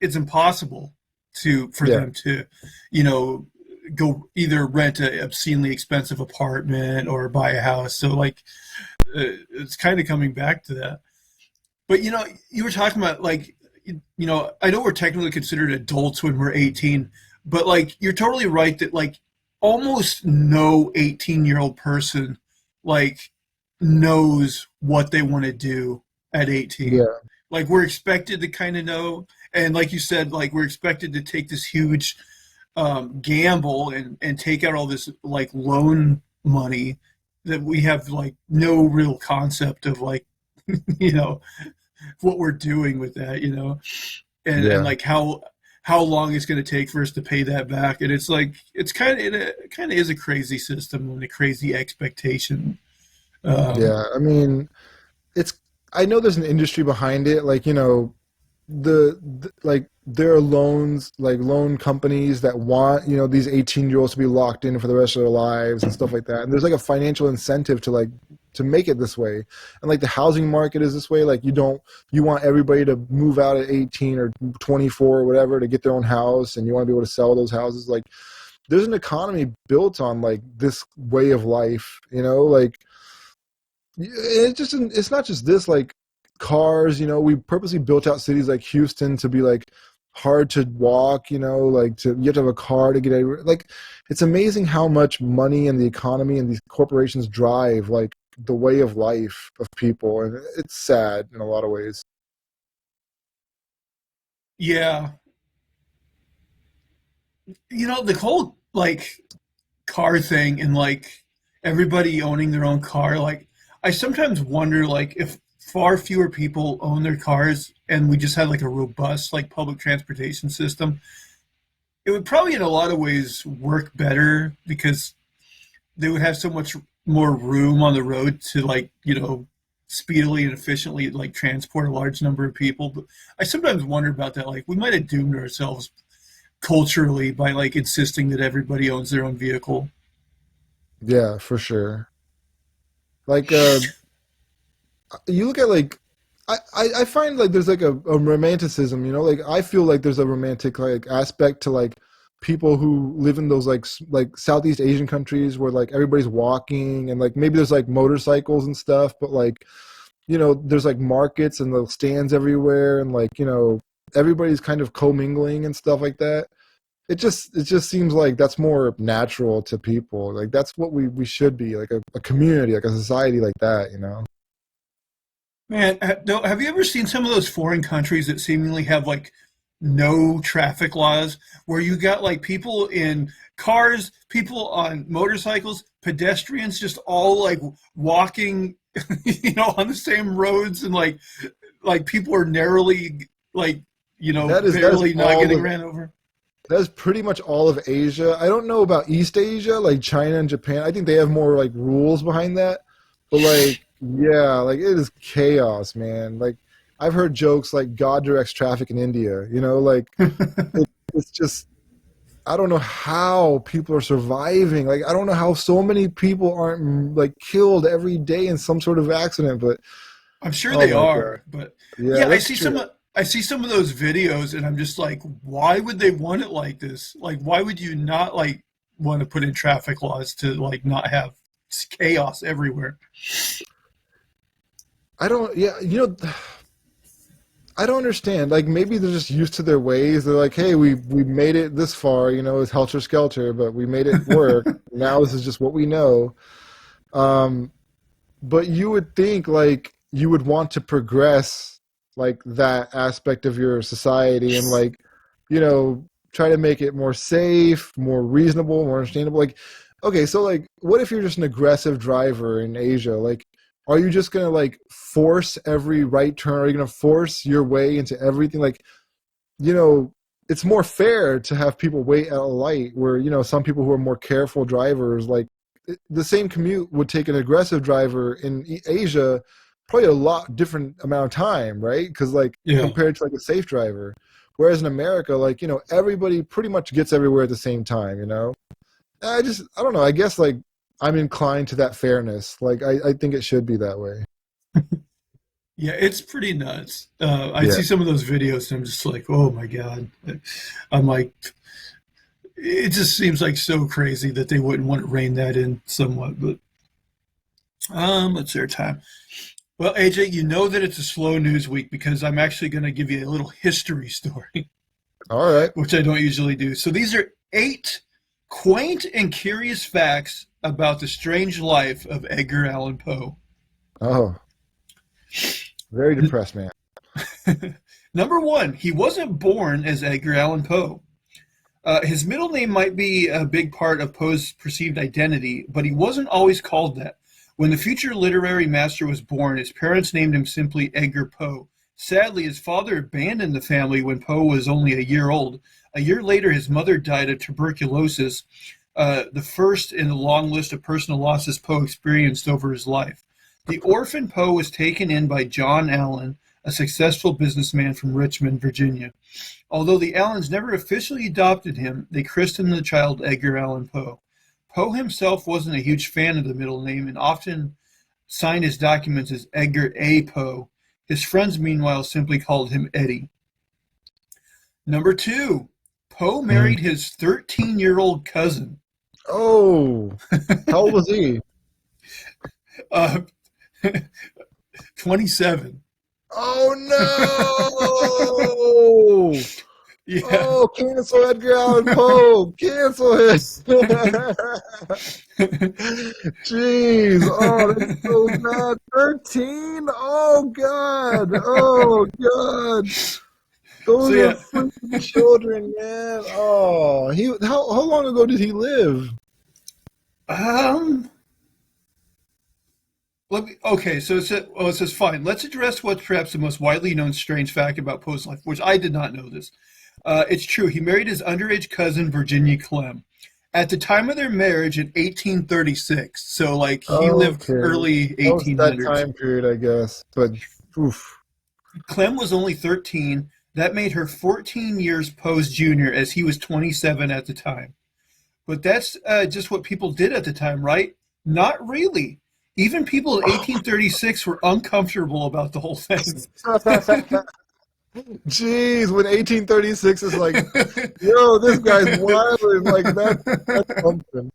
it's impossible for Yeah. them to, you know, go either rent an obscenely expensive apartment or buy a house. So like it's kind of coming back to that. But you were talking about like, I know we're technically considered adults when we're 18, but like you're totally right that like almost no 18-year-old person like knows what they want to do at 18. Yeah. Like we're expected to kind of know, and like you said, like we're expected to take this huge gamble and take out all this like loan money that we have like no real concept of like you know what we're doing with that, and Yeah. like how long it's going to take for us to pay that back. And it's like it kind of is a crazy system and a crazy expectation. Um, Yeah. I mean, it's I know there's an industry behind it, like, like there are loans, like loan companies that want, these 18-year-olds to be locked in for the rest of their lives and stuff like that. And there's like a financial incentive to make it this way. And like the housing market is this way. Like you want everybody to move out at 18 or 24 or whatever to get their own house, and you want to be able to sell those houses. Like there's an economy built on like this way of life, like it's not just this, like cars, we purposely built out cities like Houston to be like hard to walk, like you have to have a car to get anywhere. Like it's amazing how much money and the economy and these corporations drive like the way of life of people, and it's sad in a lot of ways. yeah, the whole like car thing and like everybody owning their own car. Like I sometimes wonder like if far fewer people own their cars and we just had like a robust like public transportation system, it would probably in a lot of ways work better because they would have so much more room on the road to like speedily and efficiently like transport a large number of people. But I sometimes wonder about that. Like we might have doomed ourselves culturally by like insisting that everybody owns their own vehicle. Yeah, for sure. Like you look at like I find like there's like a romanticism, like I feel like there's a romantic like aspect to like people who live in those like Southeast Asian countries where like everybody's walking and like maybe there's like motorcycles and stuff, but like there's like markets and the stands everywhere, and like everybody's kind of commingling and stuff like that. It just seems like that's more natural to people. Like that's what we should be, like a community, like a society like that. Man, have you ever seen some of those foreign countries that seemingly have like no traffic laws, where you got like people in cars, people on motorcycles, pedestrians just all like walking, on the same roads, and like people are narrowly like, That is barely not all getting of ran over. That's pretty much all of Asia. I don't know about East Asia, like China and Japan. I think they have more like rules behind that. But like, yeah, like it is chaos, man. Like I've heard jokes like God directs traffic in India. Like it's just I don't know how people are surviving. Like I don't know how so many people aren't like killed every day in some sort of accident. But I'm sure oh they my god, are, but yeah, yeah, I that's see true. some of those videos, and I'm just like, why would they want it like this? Like, why would you not like? want to put in traffic laws to like not have chaos everywhere. I don't. Yeah, I don't understand. Like maybe they're just used to their ways. They're like, hey, we made it this far. It's helter skelter, but we made it work. Now this is just what we know. But you would think like you would want to progress like that aspect of your society and like, try to make it more safe, more reasonable, more understandable. Like, okay, so like, what if you're just an aggressive driver in Asia? Like, are you just gonna like force every right turn? Are you gonna force your way into everything? Like, it's more fair to have people wait at a light where, some people who are more careful drivers, like the same commute would take an aggressive driver in Asia probably a lot different amount of time, right? Because compared to like a safe driver. Whereas in America, like, everybody pretty much gets everywhere at the same time, I don't know. I guess like I'm inclined to that fairness. Like I think it should be that way. Yeah, it's pretty nuts. I see some of those videos and I'm just like, oh my God. I'm like, it just seems like so crazy that they wouldn't want to rein that in somewhat. But let's see our time. Well, AJ, you know that it's a slow news week because I'm actually going to give you a little history story. All right. Which I don't usually do. So these are 8 quaint and curious facts about the strange life of Edgar Allan Poe. Oh. Very depressed, man. Number 1, he wasn't born as Edgar Allan Poe. His middle name might be a big part of Poe's perceived identity, but he wasn't always called that. When the future literary master was born, his parents named him simply Edgar Poe. Sadly, his father abandoned the family when Poe was only a year old. A year later, his mother died of tuberculosis, the first in the long list of personal losses Poe experienced over his life. The orphan Poe was taken in by John Allan, a successful businessman from Richmond, Virginia. Although the Allans never officially adopted him, they christened the child Edgar Allan Poe. Poe himself wasn't a huge fan of the middle name and often signed his documents as Edgar A. Poe. His friends, meanwhile, simply called him Eddie. Number 2, Poe married his 13-year-old cousin. Oh, how old was he? 27. Oh, no! Yeah. Oh, cancel Edgar Allan Poe! Cancel him! Jeez! Oh, that's so bad. 13? Oh God! Oh God! Those are freaking children, man. Oh, how long ago did he live? Okay, so it says fine. Let's address what's perhaps the most widely known strange fact about Poe's life, which I did not know this. It's true. He married his underage cousin, Virginia Clem, at the time of their marriage in 1836. So, like, he lived early 1800s. That time period, I guess. But, oof. Clem was only 13. That made her 14 years Poe's junior, as he was 27 at the time. But that's just what people did at the time, right? Not really. Even people in 1836 were uncomfortable about the whole thing. Jeez, when 1836 is like, yo, this guy's wild, like that's something.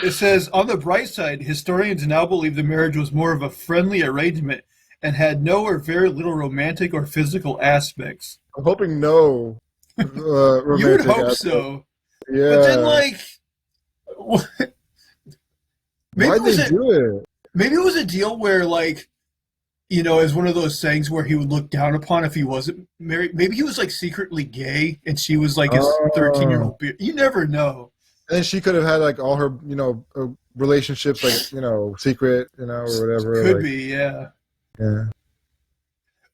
It says, on the bright side, historians now believe the marriage was more of a friendly arrangement and had no or very little romantic or physical aspects. I'm hoping no romantic You would hope aspects. so. Yeah. But then, like, why'd they do it? Maybe it was a deal where, like, as one of those things where he would look down upon if he wasn't married. Maybe he was, like, secretly gay, and she was, like, his 13-year-old. You never know. And she could have had, like, all her, relationships, like, secret, or whatever. Could like, be, yeah. Yeah.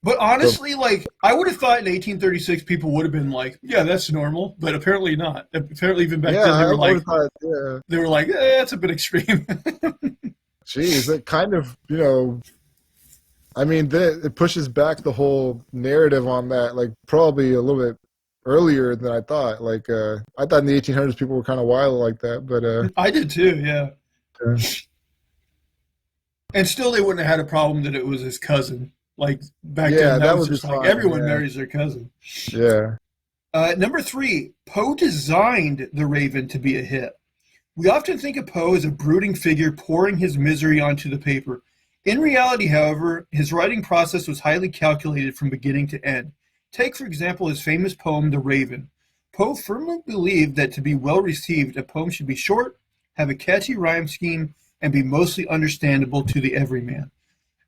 But honestly, like, I would have thought in 1836 people would have been like, yeah, that's normal, but apparently not. Apparently even back then they were like, they were like, that's a bit extreme. Jeez, it kind of, I mean, it pushes back the whole narrative on that, like, probably a little bit earlier than I thought. Like, I thought in the 1800s people were kind of wild like that, but... I did too, yeah. And still they wouldn't have had a problem that it was his cousin. Like, back then, that was just like, everyone marries their cousin. Yeah. Number 3, Poe designed The Raven to be a hit. We often think of Poe as a brooding figure pouring his misery onto the paper. In reality, however, his writing process was highly calculated from beginning to end. Take, for example, his famous poem, The Raven. Poe firmly believed that to be well received, a poem should be short, have a catchy rhyme scheme, and be mostly understandable to the everyman.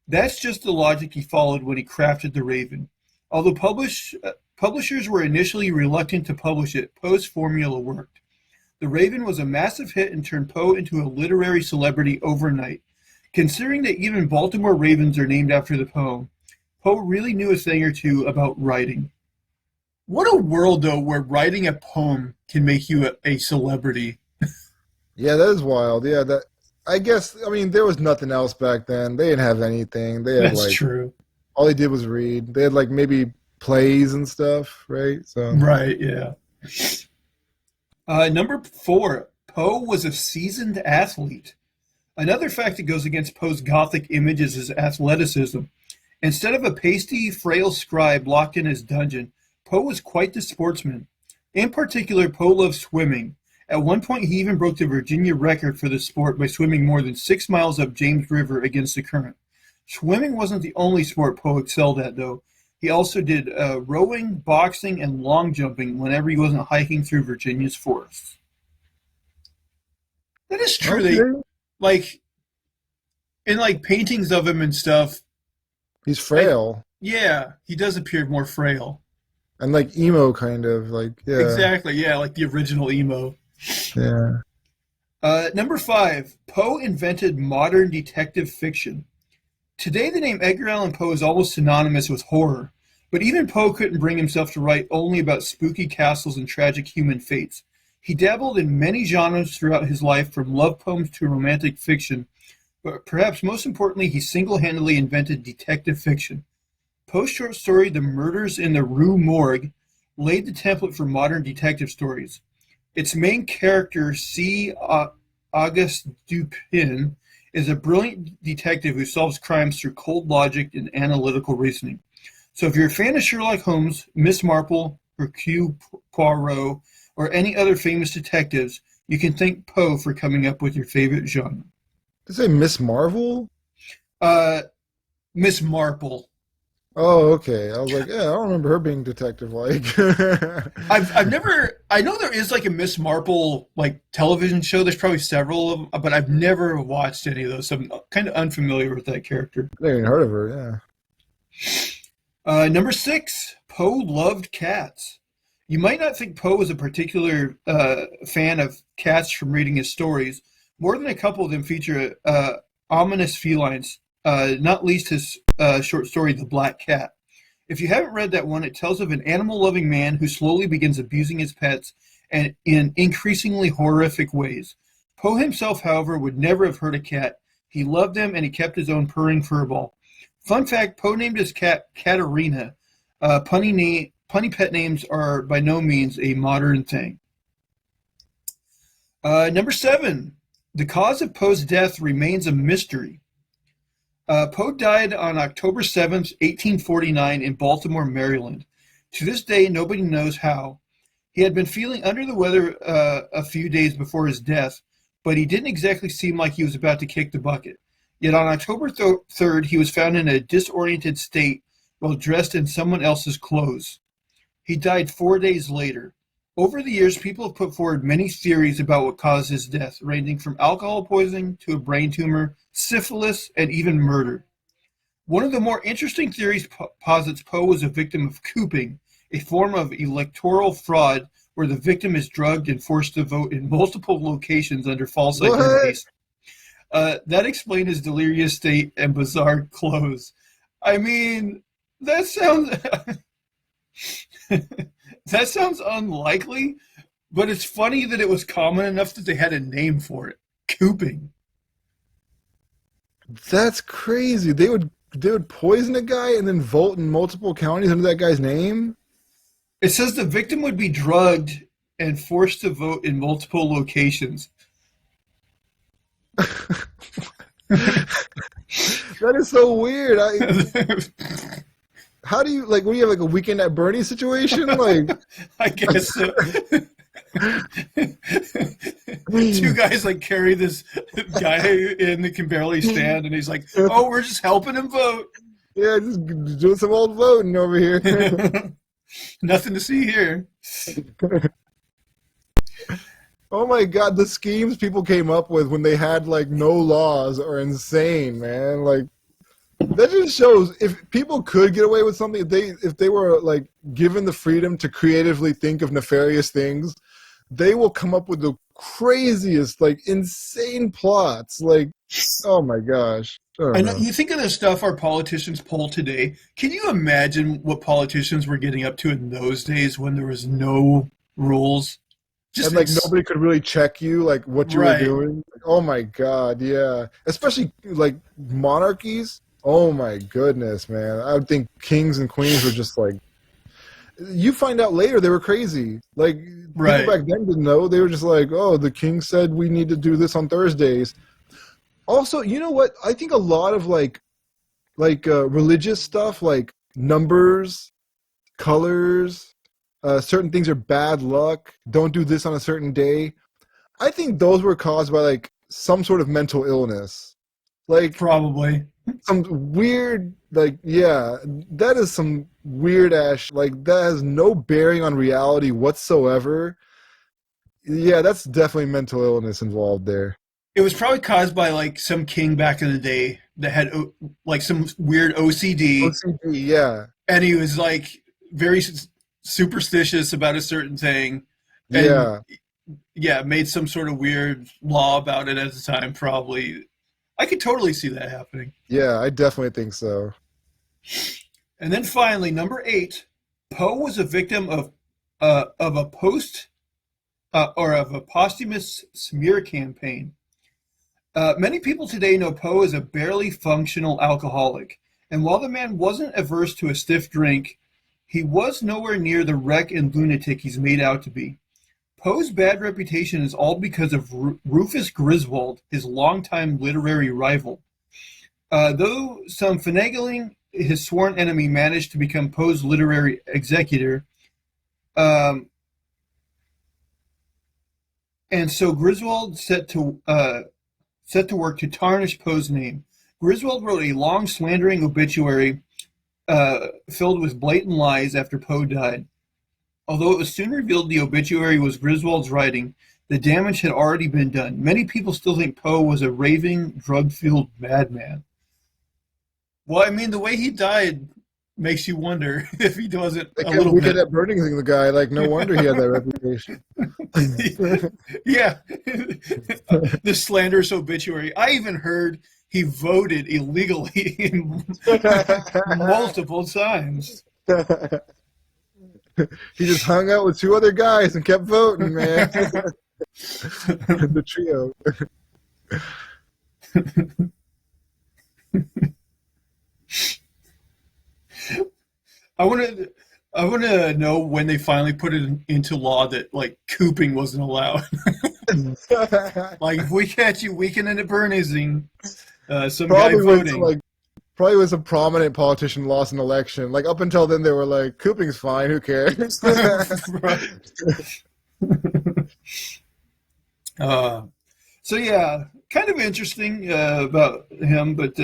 That's just the logic he followed when he crafted The Raven. Although publishers were initially reluctant to publish it, Poe's formula worked. The Raven was a massive hit and turned Poe into a literary celebrity overnight. Considering that even Baltimore Ravens are named after the poem, Poe really knew a thing or two about writing. What a world, though, where writing a poem can make you a celebrity. Yeah, that is wild. Yeah, I guess, I mean, there was nothing else back then. They didn't have anything. They had That's true. All they did was read. They had maybe plays and stuff, right? So Right, yeah. Number 4, Poe was a seasoned athlete. Another fact that goes against Poe's Gothic image is his athleticism. Instead of a pasty, frail scribe locked in his dungeon, Poe was quite the sportsman. In particular, Poe loved swimming. At one point, he even broke the Virginia record for the sport by swimming more than 6 miles up James River against the current. Swimming wasn't the only sport Poe excelled at, though. He also did rowing, boxing, and long jumping whenever he wasn't hiking through Virginia's forests. That is true. Okay. In paintings of him and stuff. He's frail. Yeah, he does appear more frail. And emo kind of, yeah. Exactly, yeah, like the original emo. Yeah. Number 5, Poe invented modern detective fiction. Today, the name Edgar Allan Poe is almost synonymous with horror, but even Poe couldn't bring himself to write only about spooky castles and tragic human fates. He dabbled in many genres throughout his life, from love poems to romantic fiction, but perhaps most importantly, he single-handedly invented detective fiction. Poe's short story, The Murders in the Rue Morgue, laid the template for modern detective stories. Its main character, C. Auguste Dupin, is a brilliant detective who solves crimes through cold logic and analytical reasoning. So if you're a fan of Sherlock Holmes, Miss Marple, Hercule Poirot, or any other famous detectives, you can thank Poe for coming up with your favorite genre. Did you say Miss Marvel? Miss Marple. Oh, okay. I was like, yeah, I don't remember her being detective-like. I've never. I know there is a Miss Marple television show. There's probably several of them, but I've never watched any of those. So I'm kind of unfamiliar with that character. I never even heard of her. Yeah. Number 6, Poe loved cats. You might not think Poe was a particular fan of cats from reading his stories. More than a couple of them feature ominous felines. Not least his short story, The Black Cat. If you haven't read that one, it tells of an animal-loving man who slowly begins abusing his pets and in increasingly horrific ways. Poe himself, however, would never have hurt a cat. He loved them and he kept his own purring furball. Fun fact, Poe named his cat Katerina. Punny pet names are by no means a modern thing. Number 7, the cause of Poe's death remains a mystery. Poe died on October 7th, 1849 in Baltimore, Maryland. To this day, nobody knows how. He had been feeling under the weather a few days before his death, but he didn't exactly seem like he was about to kick the bucket. Yet on October 3rd, he was found in a disoriented state while dressed in someone else's clothes. He died 4 days later. Over the years, people have put forward many theories about what caused his death, ranging from alcohol poisoning to a brain tumor, syphilis, and even murder. One of the more interesting theories posits Poe was a victim of cooping, a form of electoral fraud where the victim is drugged and forced to vote in multiple locations under false identities. That explained his delirious state and bizarre clothes. I mean, that sounds... That sounds unlikely, but it's funny that it was common enough that they had a name for it. Cooping. That's crazy. They would poison a guy and then vote in multiple counties under that guy's name? It says the victim would be drugged and forced to vote in multiple locations. That is so weird. how do you, like, what do you have, like a Weekend at Bernie's situation? Like, I guess so. Two guys like carry this guy in that can barely stand, and he's like, "Oh, we're just helping him vote." yeah, just doing some old voting over here. Nothing to see here. Oh my God, the schemes people came up with when they had like no laws are insane, man. Like, that just shows if people could get away with something, if they were like given the freedom to creatively think of nefarious things, they will come up with the craziest, like, insane plots. Like, oh my gosh. I know, you think of the stuff our politicians pull today. Can you imagine what politicians were getting up to in those days when there was no rules? And like nobody could really check you, like what you Right. were doing. Like, oh my God, yeah. Especially like monarchies. Oh my goodness, man. I would think kings and queens were just like. You find out later they were crazy. Like Right. people back then didn't know. They were just like, oh, the king said we need to do this on Thursdays. Also, you know what? I think a lot of like religious stuff, like numbers, colors. Certain things are bad luck. Don't do this on a certain day. I think those were caused by like some sort of mental illness. Like Probably. some weird, like, yeah, that is some weird ass, like that has no bearing on reality whatsoever. Yeah, that's definitely mental illness involved there. It was probably caused by like some king back in the day that had like some weird OCD, OCD, yeah. and he was like very superstitious about a certain thing. And, Yeah. Yeah, made some sort of weird law about it at the time, probably. I could totally see that happening. Yeah, I definitely think so. And then finally, number 8, Poe was a victim of a posthumous smear campaign. Many people today know Poe as a barely functional alcoholic, and while the man wasn't averse to a stiff drink, he was nowhere near the wreck and lunatic he's made out to be. Poe's bad reputation is all because of Rufus Griswold, his longtime literary rival. Though some finagling, his sworn enemy managed to become Poe's literary executor. And so Griswold set to work to tarnish Poe's name. Griswold wrote a long, slandering obituary filled with blatant lies after Poe died. Although it was soon revealed the obituary was Griswold's writing, the damage had already been done. Many people still think Poe was a raving, drug-fueled madman. Well, I mean, the way he died makes you wonder if he wasn't a little We bit. did that burning thing, the guy. Like, no wonder he had that reputation. Yeah. The slanderous obituary. I even heard he voted illegally multiple times. He just hung out with 2 other guys and kept voting, man. The trio. I want to know when they finally put it into law that like cooping wasn't allowed. Like if we catch you weekending at Bernizing, some Probably guy when voting. some, like, probably when some prominent politician lost an election. Like up until then, they were like, "Cooping's fine. Who cares?" Right. So yeah, kind of interesting about him, but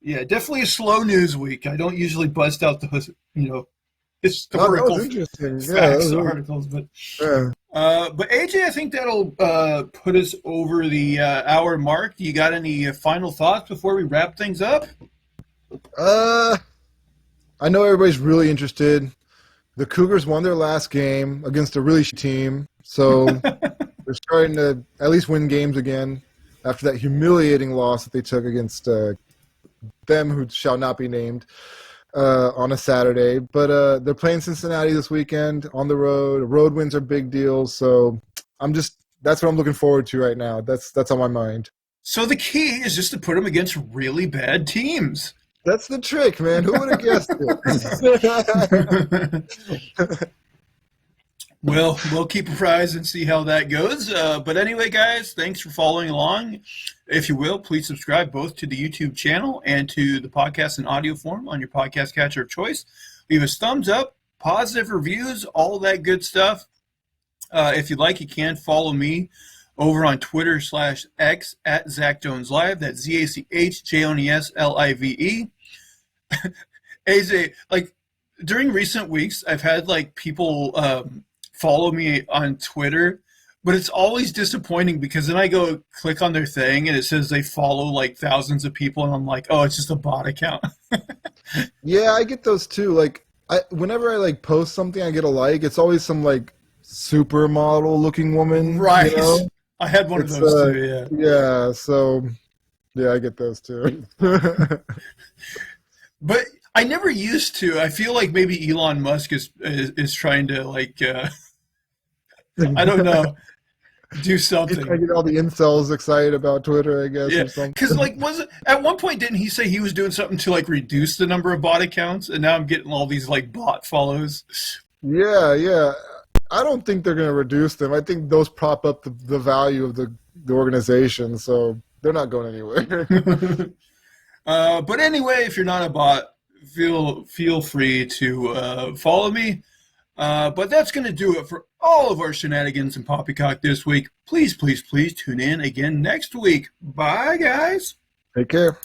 yeah, definitely a slow news week. I don't usually bust out the historical that was interesting. facts Yeah, articles, but yeah. but AJ, I think that'll put us over the hour mark. Do you got any final thoughts before we wrap things up? I know everybody's really interested. The Cougars won their last game against a really shitty team, so they're starting to at least win games again after that humiliating loss that they took against them, who shall not be named, on a Saturday. But they're playing Cincinnati this weekend on the road. Road wins are big deals, so that's what I'm looking forward to right now. That's on my mind. So the key is just to put them against really bad teams. That's the trick, man. Who would have guessed it? We'll keep apprised and see how that goes. But anyway, guys, thanks for following along. If you will, please subscribe both to the YouTube channel and to the podcast in audio form on your podcast catcher of choice. Leave us thumbs up, positive reviews, all that good stuff. If you'd like, you can follow me over on Twitter/X at Zach Jones Live. That's ZachJonesLive. AJ, like during recent weeks, I've had like people follow me on Twitter, but it's always disappointing because then I go click on their thing and it says they follow like thousands of people, and I'm like, oh, it's just a bot account. Yeah, I get those too. Like, whenever I like post something, I get a like. It's always some like supermodel looking woman, Right. You know? I had one of those too. Yeah. Yeah. So, yeah, I get those too. But I never used to. I feel like maybe Elon Musk is trying to like I don't know, do something. I get all the incels excited about Twitter, I guess, Yeah, or something. because like was it at one point didn't he say he was doing something to like reduce the number of bot accounts, and now I'm getting all these like bot follows. Yeah. I don't think they're going to reduce them. I think those prop up the value of the organization, so they're not going anywhere. But anyway, if you're not a bot, feel free to follow me. But that's going to do it for all of our shenanigans and poppycock this week. Please tune in again next week. Bye, guys. Take care.